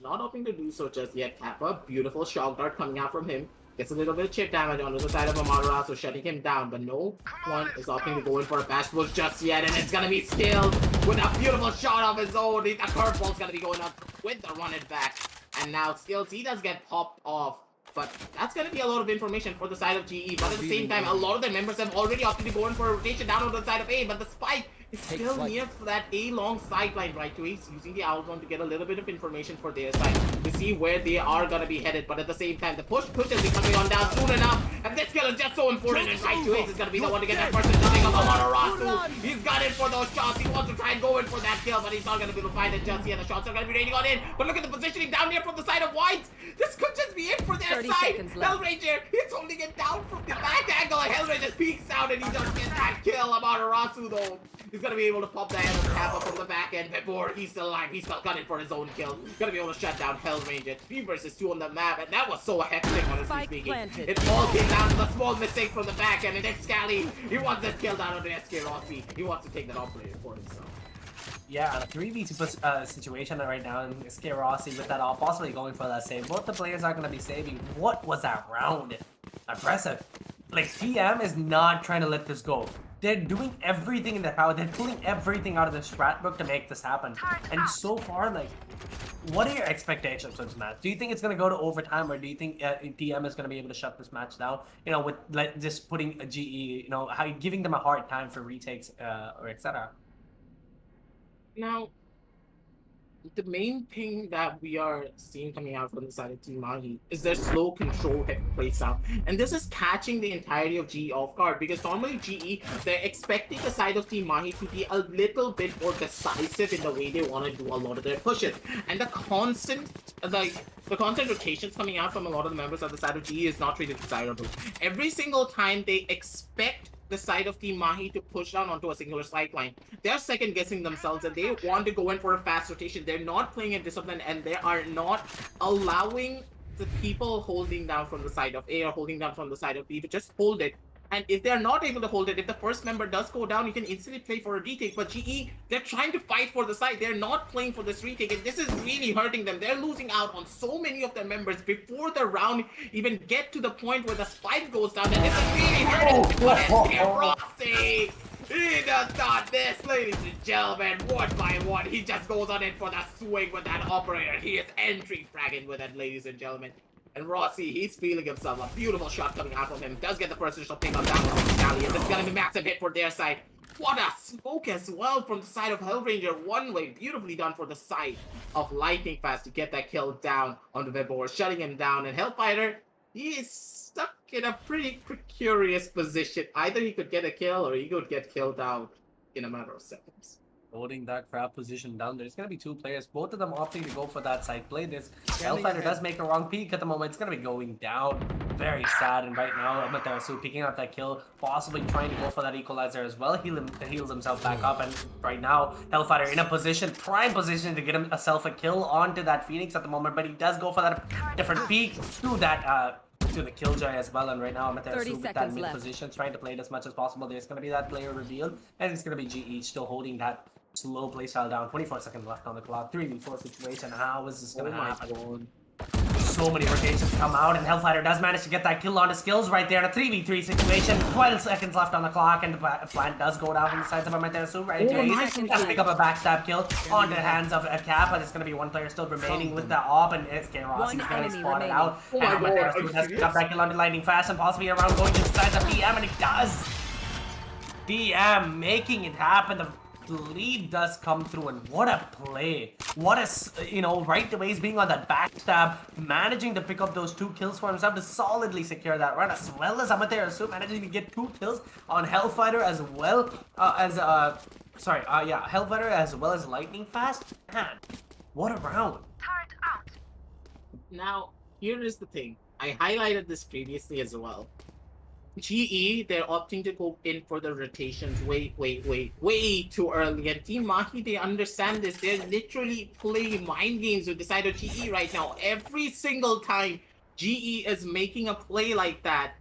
not hoping to do so just yet. Kappa, beautiful shock dart coming out from him. Gets a little bit of chip damage onto the side of Amara, so shutting him down. But no one is opting to go in for a bash push just yet. And it's gonna be Skilled with a beautiful shot of his own. The curveball's gonna be going up with the run it back. And now Skills, he does get popped off. But that's going to be a lot of information for the side of GE. But at the same time, a lot of their members have already opted to go in for a rotation down on the side of A. But the spike is still near that A-long sideline, right? He's using the outbound to get a little bit of information for their side to see where they are gonna be headed. But at the same time, the push could just be coming on down soon enough. And this kill is just so important. And right to Ace is gonna be the one to get that person to take up Amaterasu. He's got in for those shots. He wants to try and go in for that kill, but he's not gonna be able to find it just yet. The shots are gonna be raining on in. But look at the positioning down here from the side of Whites. This could just be it for their side. Hellranger, he's holding it down from the back angle. And Hellranger peeks out and he just gets that kill. Amaterasu though, he's gonna be able to pop the head of Kappa from the back end before he's still alive. He's still got it for his own kill. Gonna be able to shut down Hellranger. 3 versus 2 on the map, and that was so hectic, honestly speaking. It all came down to the small mistake from the back end, and then Scally, he wants this kill down on the SK Rossi. He wants to take that operator for himself. Yeah, a 3v2 situation right now, and SK Rossi with that all possibly going for that save. Both the players are going to be saving. What was that round? Impressive. Like, TM is not trying to let this go. They're doing everything in their power. They're pulling everything out of the strat book to make this happen. And so far, like, what are your expectations for this match? Do you think it's going to go to overtime, or do you think TM is going to be able to shut this match down? You know, with like just putting a GE, you know, giving them a hard time for retakes or etc. Now, the main thing that we are seeing coming out from the side of Team Mahi is their slow control plays out. And this is catching the entirety of GE off guard, because normally GE, they're expecting the side of Team Mahi to be a little bit more decisive in the way they want to do a lot of their pushes. And the constant rotations coming out from a lot of the members of the side of GE is not really desirable. Every single time they expect the side of Team Mahi to push down onto a singular sideline, they're second guessing themselves and they want to go in for a fast rotation. They're not playing in discipline, and they are not allowing the people holding down from the side of A or holding down from the side of B to just hold it. And if they're not able to hold it, if the first member does go down, you can instantly play for a retake. But GE, they're trying to fight for the side. They're not playing for this retake, and this is really hurting them. They're losing out on so many of their members before the round even get to the point where the spike goes down. And this is really hurting. But Rossi, he does not miss, ladies and gentlemen. One by one, he just goes on in for the swing with that operator. He is entry fragging with it, ladies and gentlemen. And Rossi, he's feeling himself. A beautiful shot coming out from him. Does get the first initial pick up down from Scally. And this is going to be a massive hit for their side. What a smoke as well from the side of Hellranger. One way, beautifully done for the side of Lightning Fast to get that kill down on the Vibor, shutting him down. And Hellfighter, he is stuck in a pretty precarious position. Either he could get a kill or he could get killed out in a matter of seconds. Holding that crab position down. There's going to be 2 players, both of them opting to go for that side play. This Hellfighter does make a wrong peek at the moment. It's going to be going down. Very sad. And right now, Amaterasu picking up that kill, possibly trying to go for that equalizer as well. Heals himself back up. And right now, Hellfighter in a position, prime position to get himself a kill onto that Phoenix at the moment. But he does go for that different peek to that to the Killjoy as well. And right now, Amaterasu with that mid position, trying to play it as much as possible. There's going to be that player revealed. And it's going to be GE still holding that slow playstyle down. 24 seconds left on the clock. 3v4 situation. How is this going to happen? So many rotations come out, and Hellfighter does manage to get that kill on his skills right there in a 3v3 situation. 12 seconds left on the clock, and the plant does go down from the sides of Amaterasu right there. Does pick up a backstab kill on the hands of a Cap, but it's going to be 1 player still remaining with the op, and it's Rossi's going to spot it out. And Amaterasu does pick up that kill on the Lightning Fast, and possibly around going inside the DM, and it does. DM making it happen. The lead does come through, and what a play. What a, you know, right away he's being on that backstab, managing to pick up those 2 kills for himself to solidly secure that run, as well as Amaterasu managing to get 2 kills on Hellfighter as well as, Hellfighter as well as Lightning Fast. Man, what a round. Now, here is the thing. I highlighted this previously as well. GE, they're opting to go in for the rotations way too early. And Team Mahi, they understand this. They're literally playing mind games with the side of GE right now. Every single time GE is making a play like that,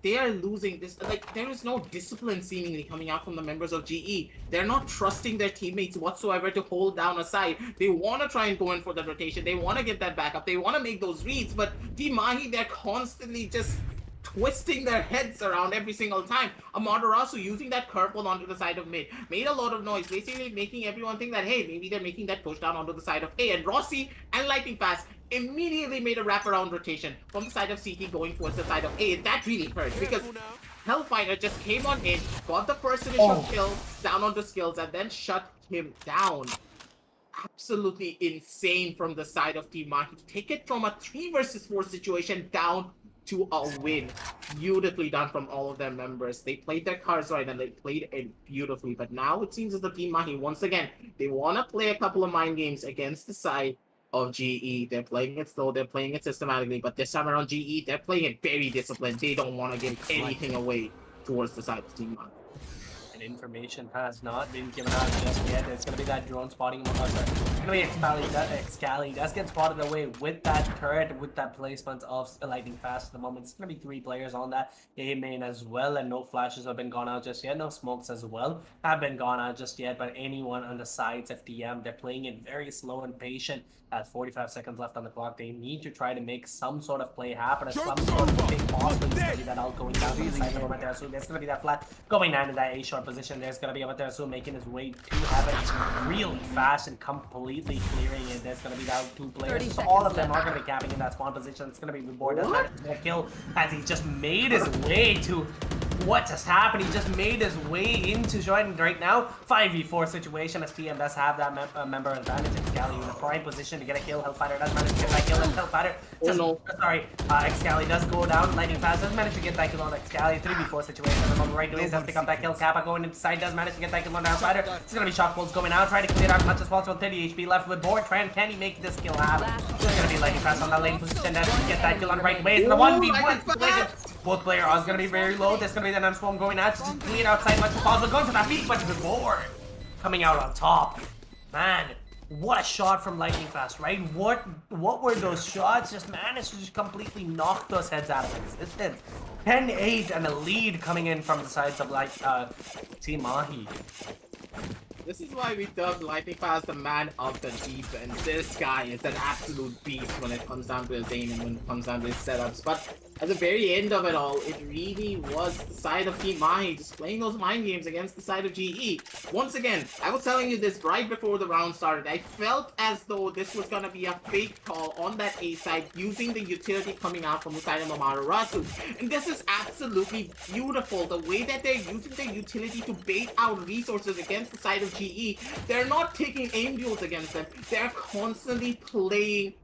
they are losing this. Like, there is no discipline seemingly coming out from the members of GE. They're not trusting their teammates whatsoever to hold down a side. They want to try and go in for the rotation. They want to get that backup. They want to make those reads. But Team Mahi, they're constantly just twisting their heads around every single time. Amaterasu using that curveball onto the side of mid made a lot of noise, basically making everyone think that, hey, maybe they're making that push down onto the side of A. And Rossi and Lightning Fast immediately made a wraparound rotation from the side of CT going towards the side of A. That really hurt, because Hellfighter just came on in, got the first initial kill down on the skills, and then shut him down. Absolutely insane from the side of Team Mahi to take it from a 3 versus 4 situation down to a win. Beautifully done from all of their members. They played their cards right and they played it beautifully. But now it seems as the Team Mahi, once again, they want to play a couple of mind games against the side of GE. They're playing it slow, they're playing it systematically, but this time around GE, they're playing it very disciplined. They don't want to give anything away towards the side of Team Mahi. And information has not been given out just yet. It's going to be that drone spotting. It's going to be Excali does get spotted away with that turret, with that placement of lightning fast at the moment. It's going to be 3 players on that A main as well, and no flashes have been gone out just yet. No smokes as well have been gone out just yet, but anyone on the sides of DM, they're playing it very slow and patient. At 45 seconds left on the clock, they need to try to make some sort of play happen, some sort of big boss. It's going to be that out going down to the side of Amaterasu. There's going to be that flat going down in that A short position. There's going to be Amaterasu making his way to heaven really fast and completely clearing it. There's going to be that 2 players. So all of them are going to be capping in that spawn position. It's going to be Reward as a kill as he just made his way to what just happened. He just made his way into Jordan right now. 5v4 situation as TM does have that member advantage. Excali in a prime position to get a kill. Hellfighter does manage to get that kill, and Hellfighter Excali does go down. Lightning fast does manage to get that kill on Excali. 3v4 situation. The moment right doing does pick up that kill. Kappa going inside does manage to get that kill on Hellfighter. It's gonna be shock bolts going out, trying to clear out as much as possible. 30 HP left with board. Can he make this kill happen? It's gonna be lightning fast on that lane position. Does get that kill on right ways. The 1v1 situation. Both players are gonna be very low. There's gonna be the swarm going out. So just clean outside as much as possible. Going for that peak, but the board coming out on top. Man, what a shot from Lightning Fast, right? What were those shots? Just managed to just completely knock those heads out of existence. 10-8 and a lead coming in from the sides of Team Mahi. This is why we dubbed Lightning Fast the man of the deep, and this guy is an absolute beast when it comes down to his aim and when it comes down to his setups. But at the very end of it all, it really was the side of Team Mahi just playing those mind games against the side of GE. Once again, I was telling you this right before the round started. I felt as though this was going to be a fake call on that A side using the utility coming out from the side of Amaterasu. And this is absolutely beautiful. The way that they're using the utility to bait out resources against the side of GE. They're not taking aim duels against them. They're constantly playing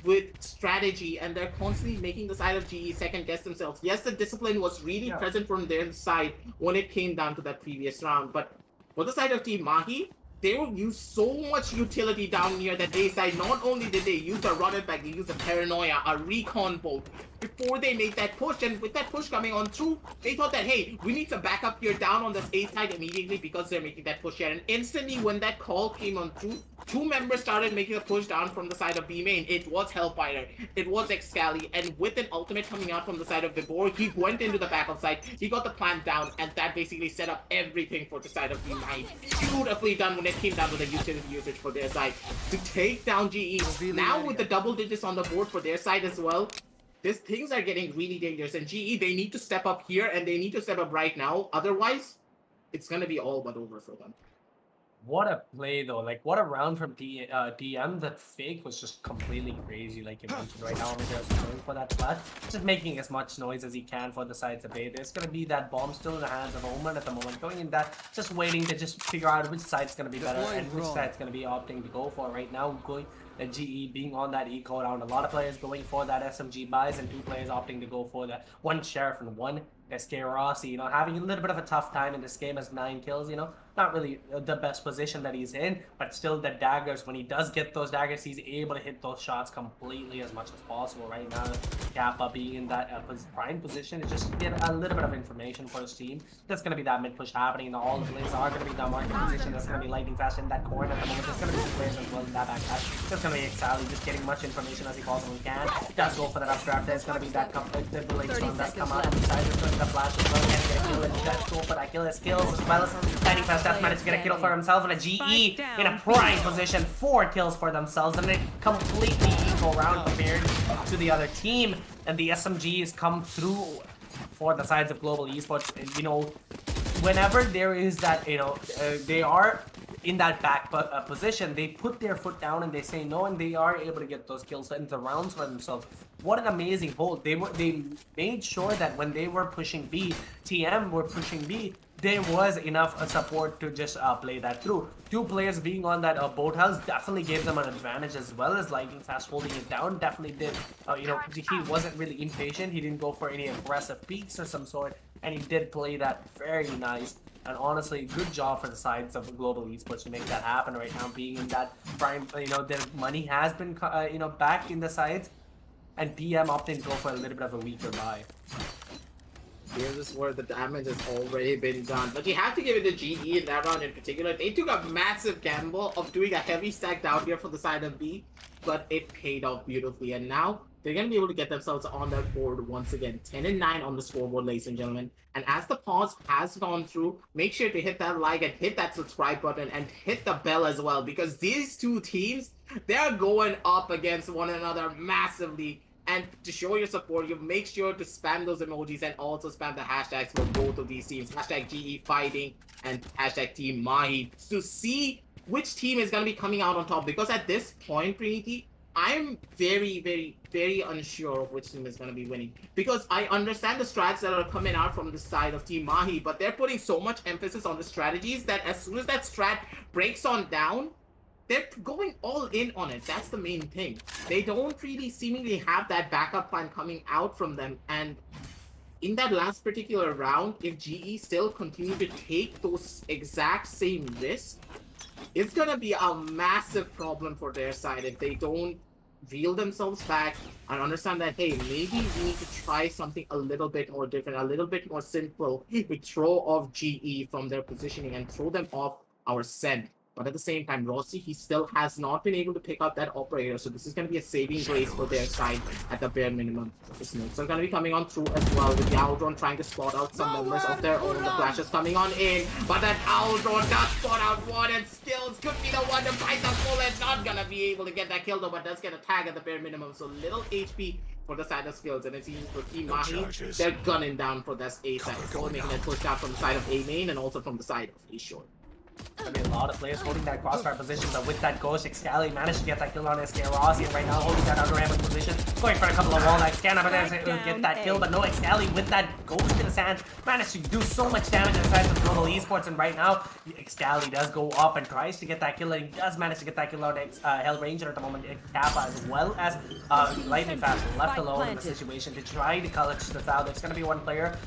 with strategy, and they're constantly making the side of GE second guess themselves. Yes, the discipline was really present from their side when it came down to that previous round, but for the side of Team Mahi, they would use so much utility down near that A side. Not only did they use a rotted back, they used a paranoia, a recon bolt before they made that push, and with that push coming on through, they thought that, hey, we need some backup here down on this A side immediately because they're making that push here. And instantly when that call came on through, 2 members started making a push down from the side of B main. It was Hellfighter, it was Excali, and with an ultimate coming out from the side of Vibor, he went into the backup side, he got the plant down, and that basically set up everything for the side of Team Mahi. Beautifully done when it came down to the utility usage for their side to take down GE. Now with the double digits on the board for their side as well, things are getting really dangerous, and GE, they need to step up here, and they need to step up right now. Otherwise, it's going to be all but over for them. What a play, though. Like, what a round from DM. That fake was just completely crazy, like you mentioned right now. There's going for that flash. Just making as much noise as he can for the sides of A. There's going to be that bomb still in the hands of Omen at the moment. Going in that, just waiting to just figure out which side's going to be better and which side's going to be opting to go for right now. Going the GE being on that eco round. A lot of players going for that SMG buys and 2 players opting to go for that. 1 Sheriff and 1 SK Rossi, you know, having a little bit of a tough time in this game as 9 kills, you know. Not really the best position that he's in, but still the daggers, when he does get those daggers, he's able to hit those shots completely as much as possible right now. Kappa being in that prime position is just get a little bit of information for his team. There's going to be that mid push happening, and all the players are going to be in that market position. There's going to be Lightning Fast in that corner at the moment. There's going to be 2 players as well in that backpack. There's going to be Excali just getting much information as he possibly can. Does go for that updraft. There's going to be that the blade storm that's come out on the side. There's going to be the flash as well. Can get a kill, and does go for that kill. His skills as well as Lightning Fast does manage to get a kill for himself, and a GE in a prime position. 4 kills for themselves, and a completely equal round compared to the other team. And the SMGs come through for the sides of Global Esports. You know, whenever there is that, you know, they are in that back position, they put their foot down and they say no, and they are able to get those kills into rounds for themselves. what an amazing hold. They made sure that when they were pushing B, TM were pushing B, there was enough support to just play that through. Two players being on that boathouse definitely gave them an advantage, as well as Lightning Fast holding it down. Definitely did, he wasn't really impatient. He didn't go for any aggressive peaks or some sort, and he did play that very nice. And honestly, good job for the sides of Global Esports to make that happen right now, being in that prime, their money has been, back in the sides, and DM opted to go for a little bit of a weaker buy. Here's this where the damage has already been done. But you have to give it to GE in that round in particular. They took a massive gamble of doing a heavy stack down here for the side of B, but it paid off beautifully. And now they're going to be able to get themselves on that board once again. 10-9 on the scoreboard, ladies and gentlemen. And as the pause has gone through, make sure to hit that like and hit that subscribe button and hit the bell as well, because these two teams, they're going up against one another massively. And to show your support, you make sure to spam those emojis and also spam the hashtags for both of these teams. Hashtag GE Fighting and hashtag Team Mahi, to see which team is going to be coming out on top. Because at this point, Prinity, I'm very, very, very unsure of which team is going to be winning. Because I understand the strats that are coming out from the side of Team Mahi, but they're putting so much emphasis on the strategies that as soon as that strat breaks on down, they're going all in on it. That's the main thing. They don't really seemingly have that backup plan coming out from them. And in that last particular round, if GE still continue to take those exact same risks, it's going to be a massive problem for their side if they don't reel themselves back and understand that, hey, maybe we need to try something a little bit more different, a little bit more simple. We throw off GE from their positioning and throw them off our scent. But at the same time, Rossi, he still has not been able to pick up that operator. So this is going to be a saving grace for their side at the bare minimum. The smokes are going to be coming on through as well, with the Outrun trying to spot out some members of their own. The flashes coming on in. But that Outrun does spot out one, and Skills could be the one to bite the bullet. Not going to be able to get that kill though, but does get a tag at the bare minimum. So little HP for the side of Skills, and it seems for Team Mahi, they're gunning down for this A side. So making it pushed out from the side of A main and also from the side of A short. There'll be a lot of players holding that crossfire position, but with that Ghost, Excali managed to get that kill on SK Rossi, and right now holding that outer ramp position, going for a couple of wall like scan up and get that kill, but no, Excali with that Ghost in his hand managed to do so much damage inside of Global Esports, and right now Excali does go up and tries to get that kill, and he does manage to get that kill on Hell Ranger at the moment, Kappa, as well as Lightning Fast left alone in the situation to try to clutch this out. There's going to be one player,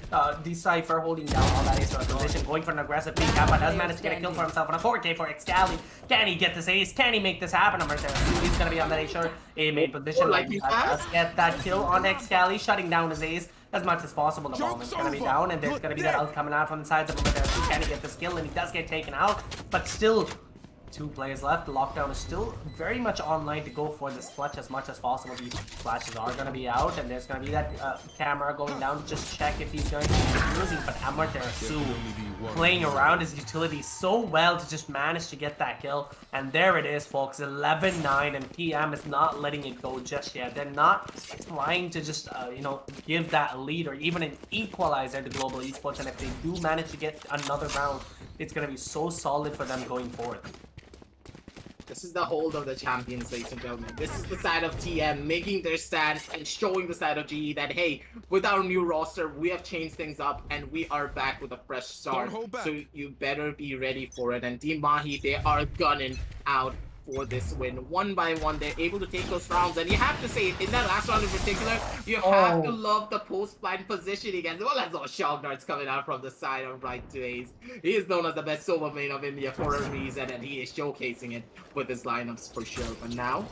Decipher, holding down all that ace position, going for an aggressive peek. Kappa does manage to get a kill for himself on a 4K for Excali. Can he get this ace? Can he make this happen? I'm right there. He's going to be on that A main position. Like does get that kill on Excali, shutting down his ace as much as possible. The bomb is going to be down, and there's going to be that ult coming out from the sides of him. Can he get this kill? And he does get taken out, but still, 2 players left. The lockdown is still very much online to go for this clutch as much as possible. These flashes are going to be out, and there's going to be that camera going down to just check if he's going to be using. But Amaterasu playing around his utility so well to just manage to get that kill. And there it is, folks. 11-9, and TM is not letting it go just yet. They're not trying to just, give that lead or even an equalizer to Global Esports. And if they do manage to get another round, it's going to be so solid for them going forward. This is the hold of the champions, ladies and gentlemen. This is the side of TM making their stand and showing the side of GE that, hey, with our new roster, we have changed things up and we are back with a fresh start. So you better be ready for it. And Team Mahi, they are gunning out for this win. One by one, they're able to take those rounds. And you have to say, in that last round in particular, you have to love the post-blind positioning as well as those shock darts coming out from the side of right to Ace. He is known as the best solo main of India for a reason, and he is showcasing it with his lineups for sure. But now,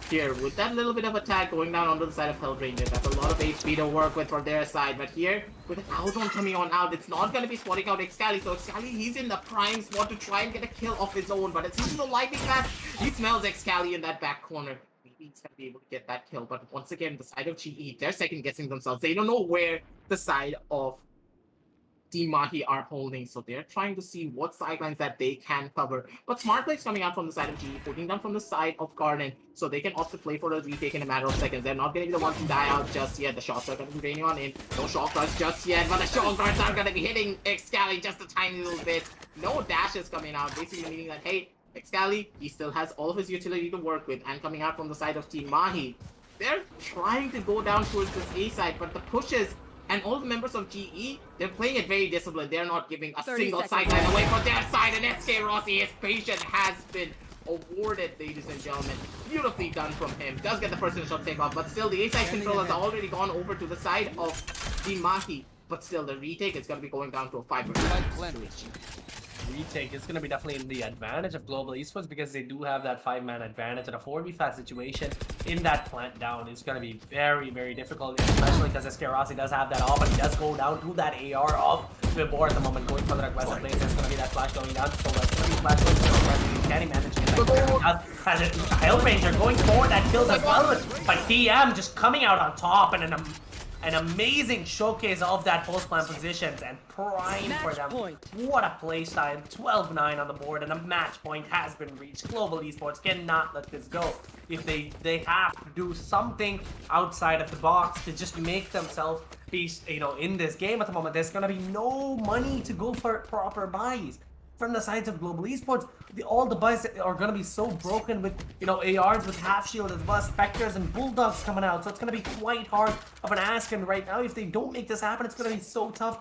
here, with that little bit of attack going down onto the side of Hell Ranger, that's a lot of HP to work with from their side. But here, with Outrun coming on out, it's not going to be spotting out Excali. So Excali, he's in the prime spot to try and get a kill of his own. But it's using the lightning fast. He smells Excali in that back corner. Maybe he's going to be able to get that kill. But once again, the side of GE, they're second guessing themselves. They don't know where the side of Team Mahi are holding, so they're trying to see what sidelines that they can cover. But smart plays coming out from the side of GE, putting down from the side of Garden, so they can opt to play for a retake in a matter of seconds. They're not going to be the ones to die out just yet. The shots are going to be raining on in. No shock darts just yet, but the shock darts are going to be hitting Excali just a tiny little bit. No dashes coming out, basically meaning that, hey, Excali, he still has all of his utility to work with. And coming out from the side of Team Mahi, they're trying to go down towards this A side, but the pushes and all the members of GE, they're playing it very disciplined. They're not giving a single sideline away for their side, and SK Rossi, his patience has been awarded, ladies and gentlemen. Beautifully done from him. Does get the first initial takeoff, but still the A-side control has already gone over to the side of Team Mahi. But still, the retake is going to be going down to a 5-versus. Retake is going to be definitely in the advantage of Global Esports because they do have that 5-man advantage, and a 4v5 situation in that plant down is going to be very, very difficult, especially because SK Rossi does have that off, but he does go down to that AR of Vibor at the moment, going for the aggressive plays. There's going to be that flash going down, so that's going to be flash going down. Can he manage to get that? As a Hellranger going for that kills as well, but TM just coming out on top, and an amazing showcase of that post-plant positions and prime for them. What a play style. 12-9 on the board, and a match point has been reached. Global Esports cannot let this go. If they have to do something outside of the box to just make themselves be, in this game at the moment. There's gonna be no money to go for proper buys. From the sides of Global Esports, all the buys are going to be so broken with, ARs with half shield as well, Spectres and Bulldogs coming out. So it's going to be quite hard of an ask. And right now, if they don't make this happen, it's going to be so tough.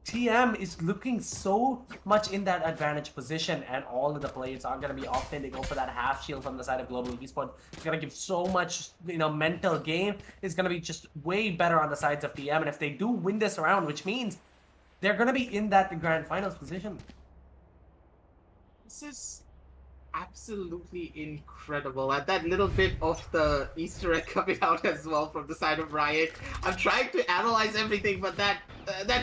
TM is looking so much in that advantage position, and all of the players are going to be opting to go for that half shield from the side of Global Esports. It's going to give so much, mental game. It's going to be just way better on the sides of TM. And if they do win this round, which means they're going to be in that grand finals position. This is absolutely incredible. And that little bit of the Easter egg coming out as well from the side of Riot. I'm trying to analyze everything, but that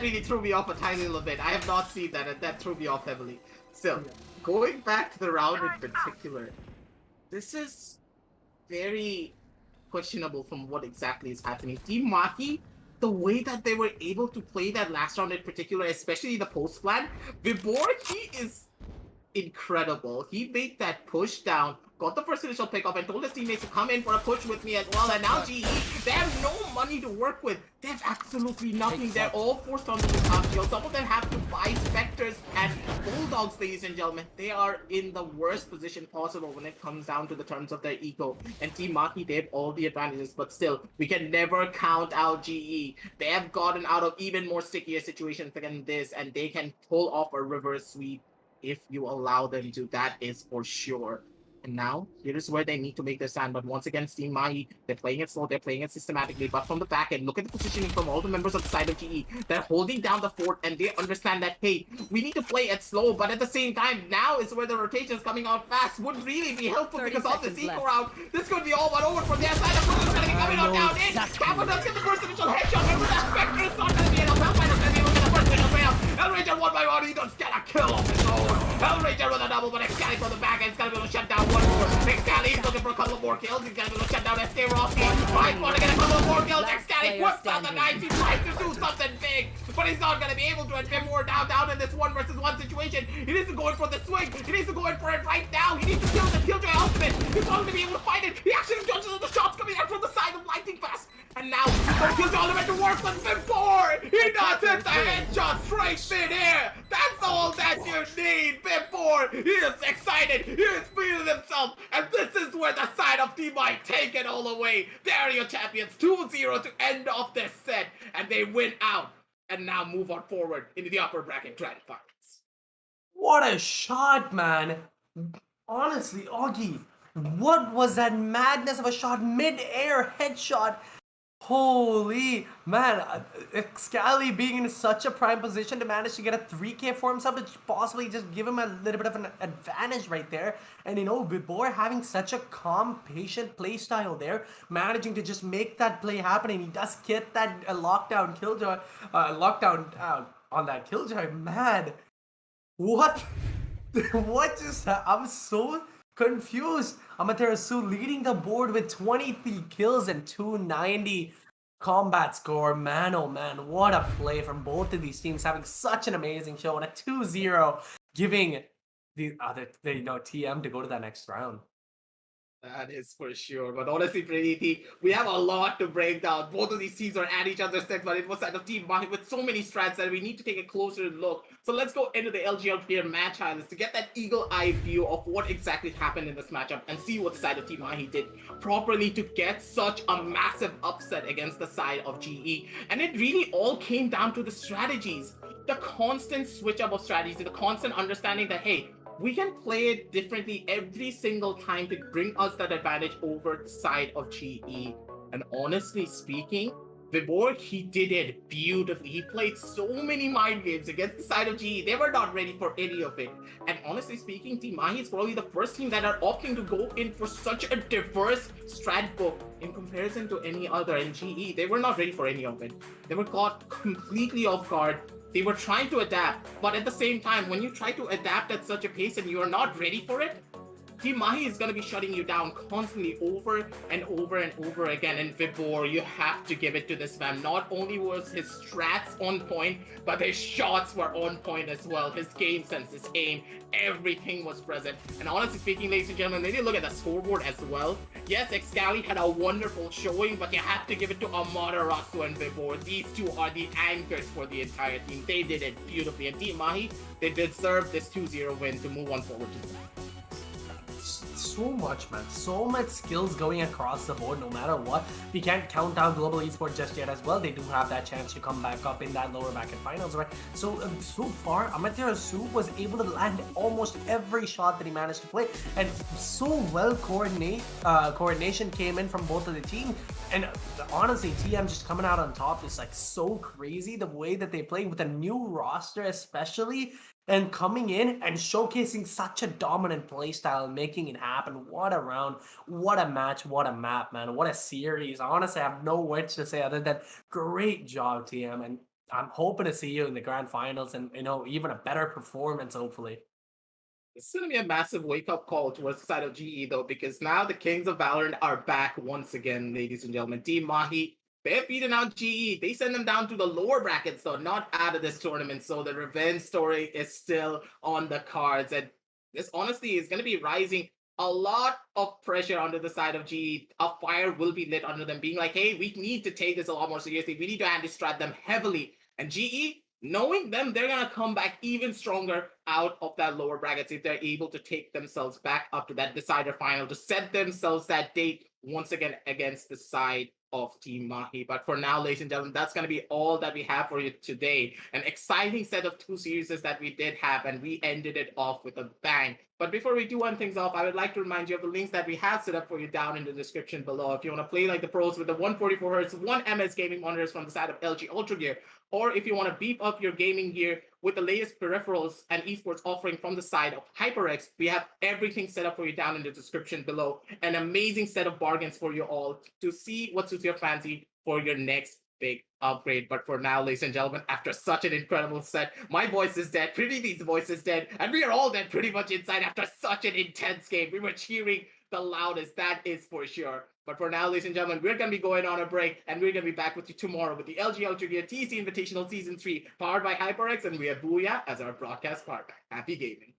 really threw me off a tiny little bit. I have not seen that, and that threw me off heavily. Still, going back to the round in particular, this is very questionable from what exactly is happening. Team Mahi, the way that they were able to play that last round in particular, especially the post plan, Vibor, he is incredible. He made that push down, got the first initial pickup, and told his teammates to come in for a push with me as well. And now GE, they have no money to work with. They have absolutely nothing. They're all forced onto the top shield. Some of them have to buy Spectres and Bulldogs, ladies and gentlemen. They are in the worst position possible when it comes down to the terms of their eco. And Team Mahi, they have all the advantages, but still, we can never count out GE. They have gotten out of even more stickier situations than this, and they can pull off a reverse sweep if you allow them to. That is for sure. And now, here's where they need to make their stand. But once again, Team Mahi, they're playing it slow, they're playing it systematically. But from the back end, look at the positioning from all the members of the side of GE. They're holding down the fort, and they understand that, hey, we need to play it slow. But at the same time, now is where the rotations coming out fast would really be helpful, because on this eco round, this could be all but over for their side. The is going to be coming out down in. Kappa does get the first initial headshot. Remember that Spectre is not going to be enough. Hellfighter's going to be able to get the first initial fail. Hellranger 1-by-1, he does get a kill off his own. Hellranger with a double, but Excali from the back end is going to be able to shut down one more. Excali is looking for a couple of more kills. He's going to be able to shut down SK Rossi. He's want to get a couple of more kills. Excali whips out the knives. He tries to do something big, but he's not going to be able to. And Vibor down in this 1-versus-1 situation. He needs to go in for the swing. He needs to go in for it right now. He needs to kill this Killjoy ultimate. He's not going to be able to fight it. He actually judges the shots coming out from the side of Lightning Fast. And now, Killjoy ultimate to work with Vibor. He does it. The headshot straight mid-air. That's all that you need. Vibor, he is excited. He is feeling himself. And this is where the side of Team might take it all away. They're your champions. 2-0 to end off this set. And they win out. And now move on forward into the upper bracket grand finals. What a shot, man. Honestly, Augie, what was that madness of a shot? Mid-air headshot. Holy man, Excali being in such a prime position to manage to get a 3K for himself, to possibly just give him a little bit of an advantage right there. And Vibor having such a calm, patient play style there, managing to just make that play happen, and he does get that lockdown Killjoy, on that Killjoy. Man, what? What just I'm so confused. Amaterasu leading the board with 23 kills and 290 combat score. Man, oh man, what a play from both of these teams, having such an amazing show, and a 2-0, giving the other, TM to go to that next round. That is for sure. But honestly, Praniti, we have a lot to break down. Both of these teams are at each other's neck, but it was at the team Mahi with so many strats that we need to take a closer look. So let's go into the LGL player match highlights to get that eagle-eye view of what exactly happened in this matchup and see what the side of Team Mahi did properly to get such a massive upset against the side of GE. And it really all came down to the strategies. The constant switch up of strategies, the constant understanding that, hey, we can play it differently every single time to bring us that advantage over the side of GE. And honestly speaking, Vibor, he did it beautifully. He played so many mind games against the side of GE. They were not ready for any of it. And honestly speaking, Team Mahi is probably the first team that are opting to go in for such a diverse strat book in comparison to any other. In GE, they were not ready for any of it. They were caught completely off guard. They were trying to adapt, but at the same time, when you try to adapt at such a pace and you are not ready for it, Team Mahi is going to be shutting you down constantly over and over and over again. And Vibor, you have to give it to this man. Not only was his strats on point, but his shots were on point as well. His game sense, his aim, everything was present. And honestly speaking, ladies and gentlemen, maybe look at the scoreboard as well. Yes, Excali had a wonderful showing, but you have to give it to Amaterasu and Vibor. These two are the anchors for the entire team. They did it beautifully. And Team Mahi, they deserve this 2-0 win to move on forward to them. So much, man. So much skills going across the board, no matter what. We can't count out Global Esports just yet as well. They do have that chance to come back up in that lower bracket finals, right? So, so far, Amaterasu was able to land almost every shot that he managed to play. And so well coordination came in from both of the teams. And honestly, TM just coming out on top is like so crazy. The way that they play with a new roster, especially, and coming in and showcasing such a dominant playstyle and making it happen. What a round, what a match, what a map, man. What a series. Honestly, I have no words to say other than great job, TM. And I'm hoping to see you in the grand finals and, you know, even a better performance, hopefully. It's going to be a massive wake-up call towards the side of GE, though, because now the Kings of Valorant are back once again, ladies and gentlemen. Team Mahi, they've beaten out GE. They send them down to the lower brackets, though, not out of this tournament. So the revenge story is still on the cards. And this, honestly, is going to be rising a lot of pressure under the side of GE. A fire will be lit under them, being like, hey, we need to take this a lot more seriously. We need to anti-strat them heavily. And GE, knowing them, they're going to come back even stronger out of that lower brackets if they're able to take themselves back up to that decider final to set themselves that date once again against the side of Team Mahi. But for now, ladies and gentlemen, that's going to be all that we have for you today. An exciting set of two series that we did have, and we ended it off with a bang. But before we do end things off, I would like to remind you of the links that we have set up for you down in the description below. If you want to play like the pros with the 144Hz 1MS gaming monitors from the side of LG Ultragear, or if you want to beef up your gaming gear with the latest peripherals and esports offering from the side of HyperX, we have everything set up for you down in the description below. An amazing set of bargains for you all to see what suits your fancy for your next big upgrade. But for now, ladies and gentlemen, after such an incredible set, my voice is dead, Priti's voice is dead, and we are all dead pretty much inside after such an intense game. We were cheering the loudest, that is for sure. But for now, ladies and gentlemen, we're going to be going on a break, and we're going to be back with you tomorrow with the LG Ultragear TEC Invitational Season 3, powered by HyperX, and we have Booyah as our broadcast partner. Happy gaming.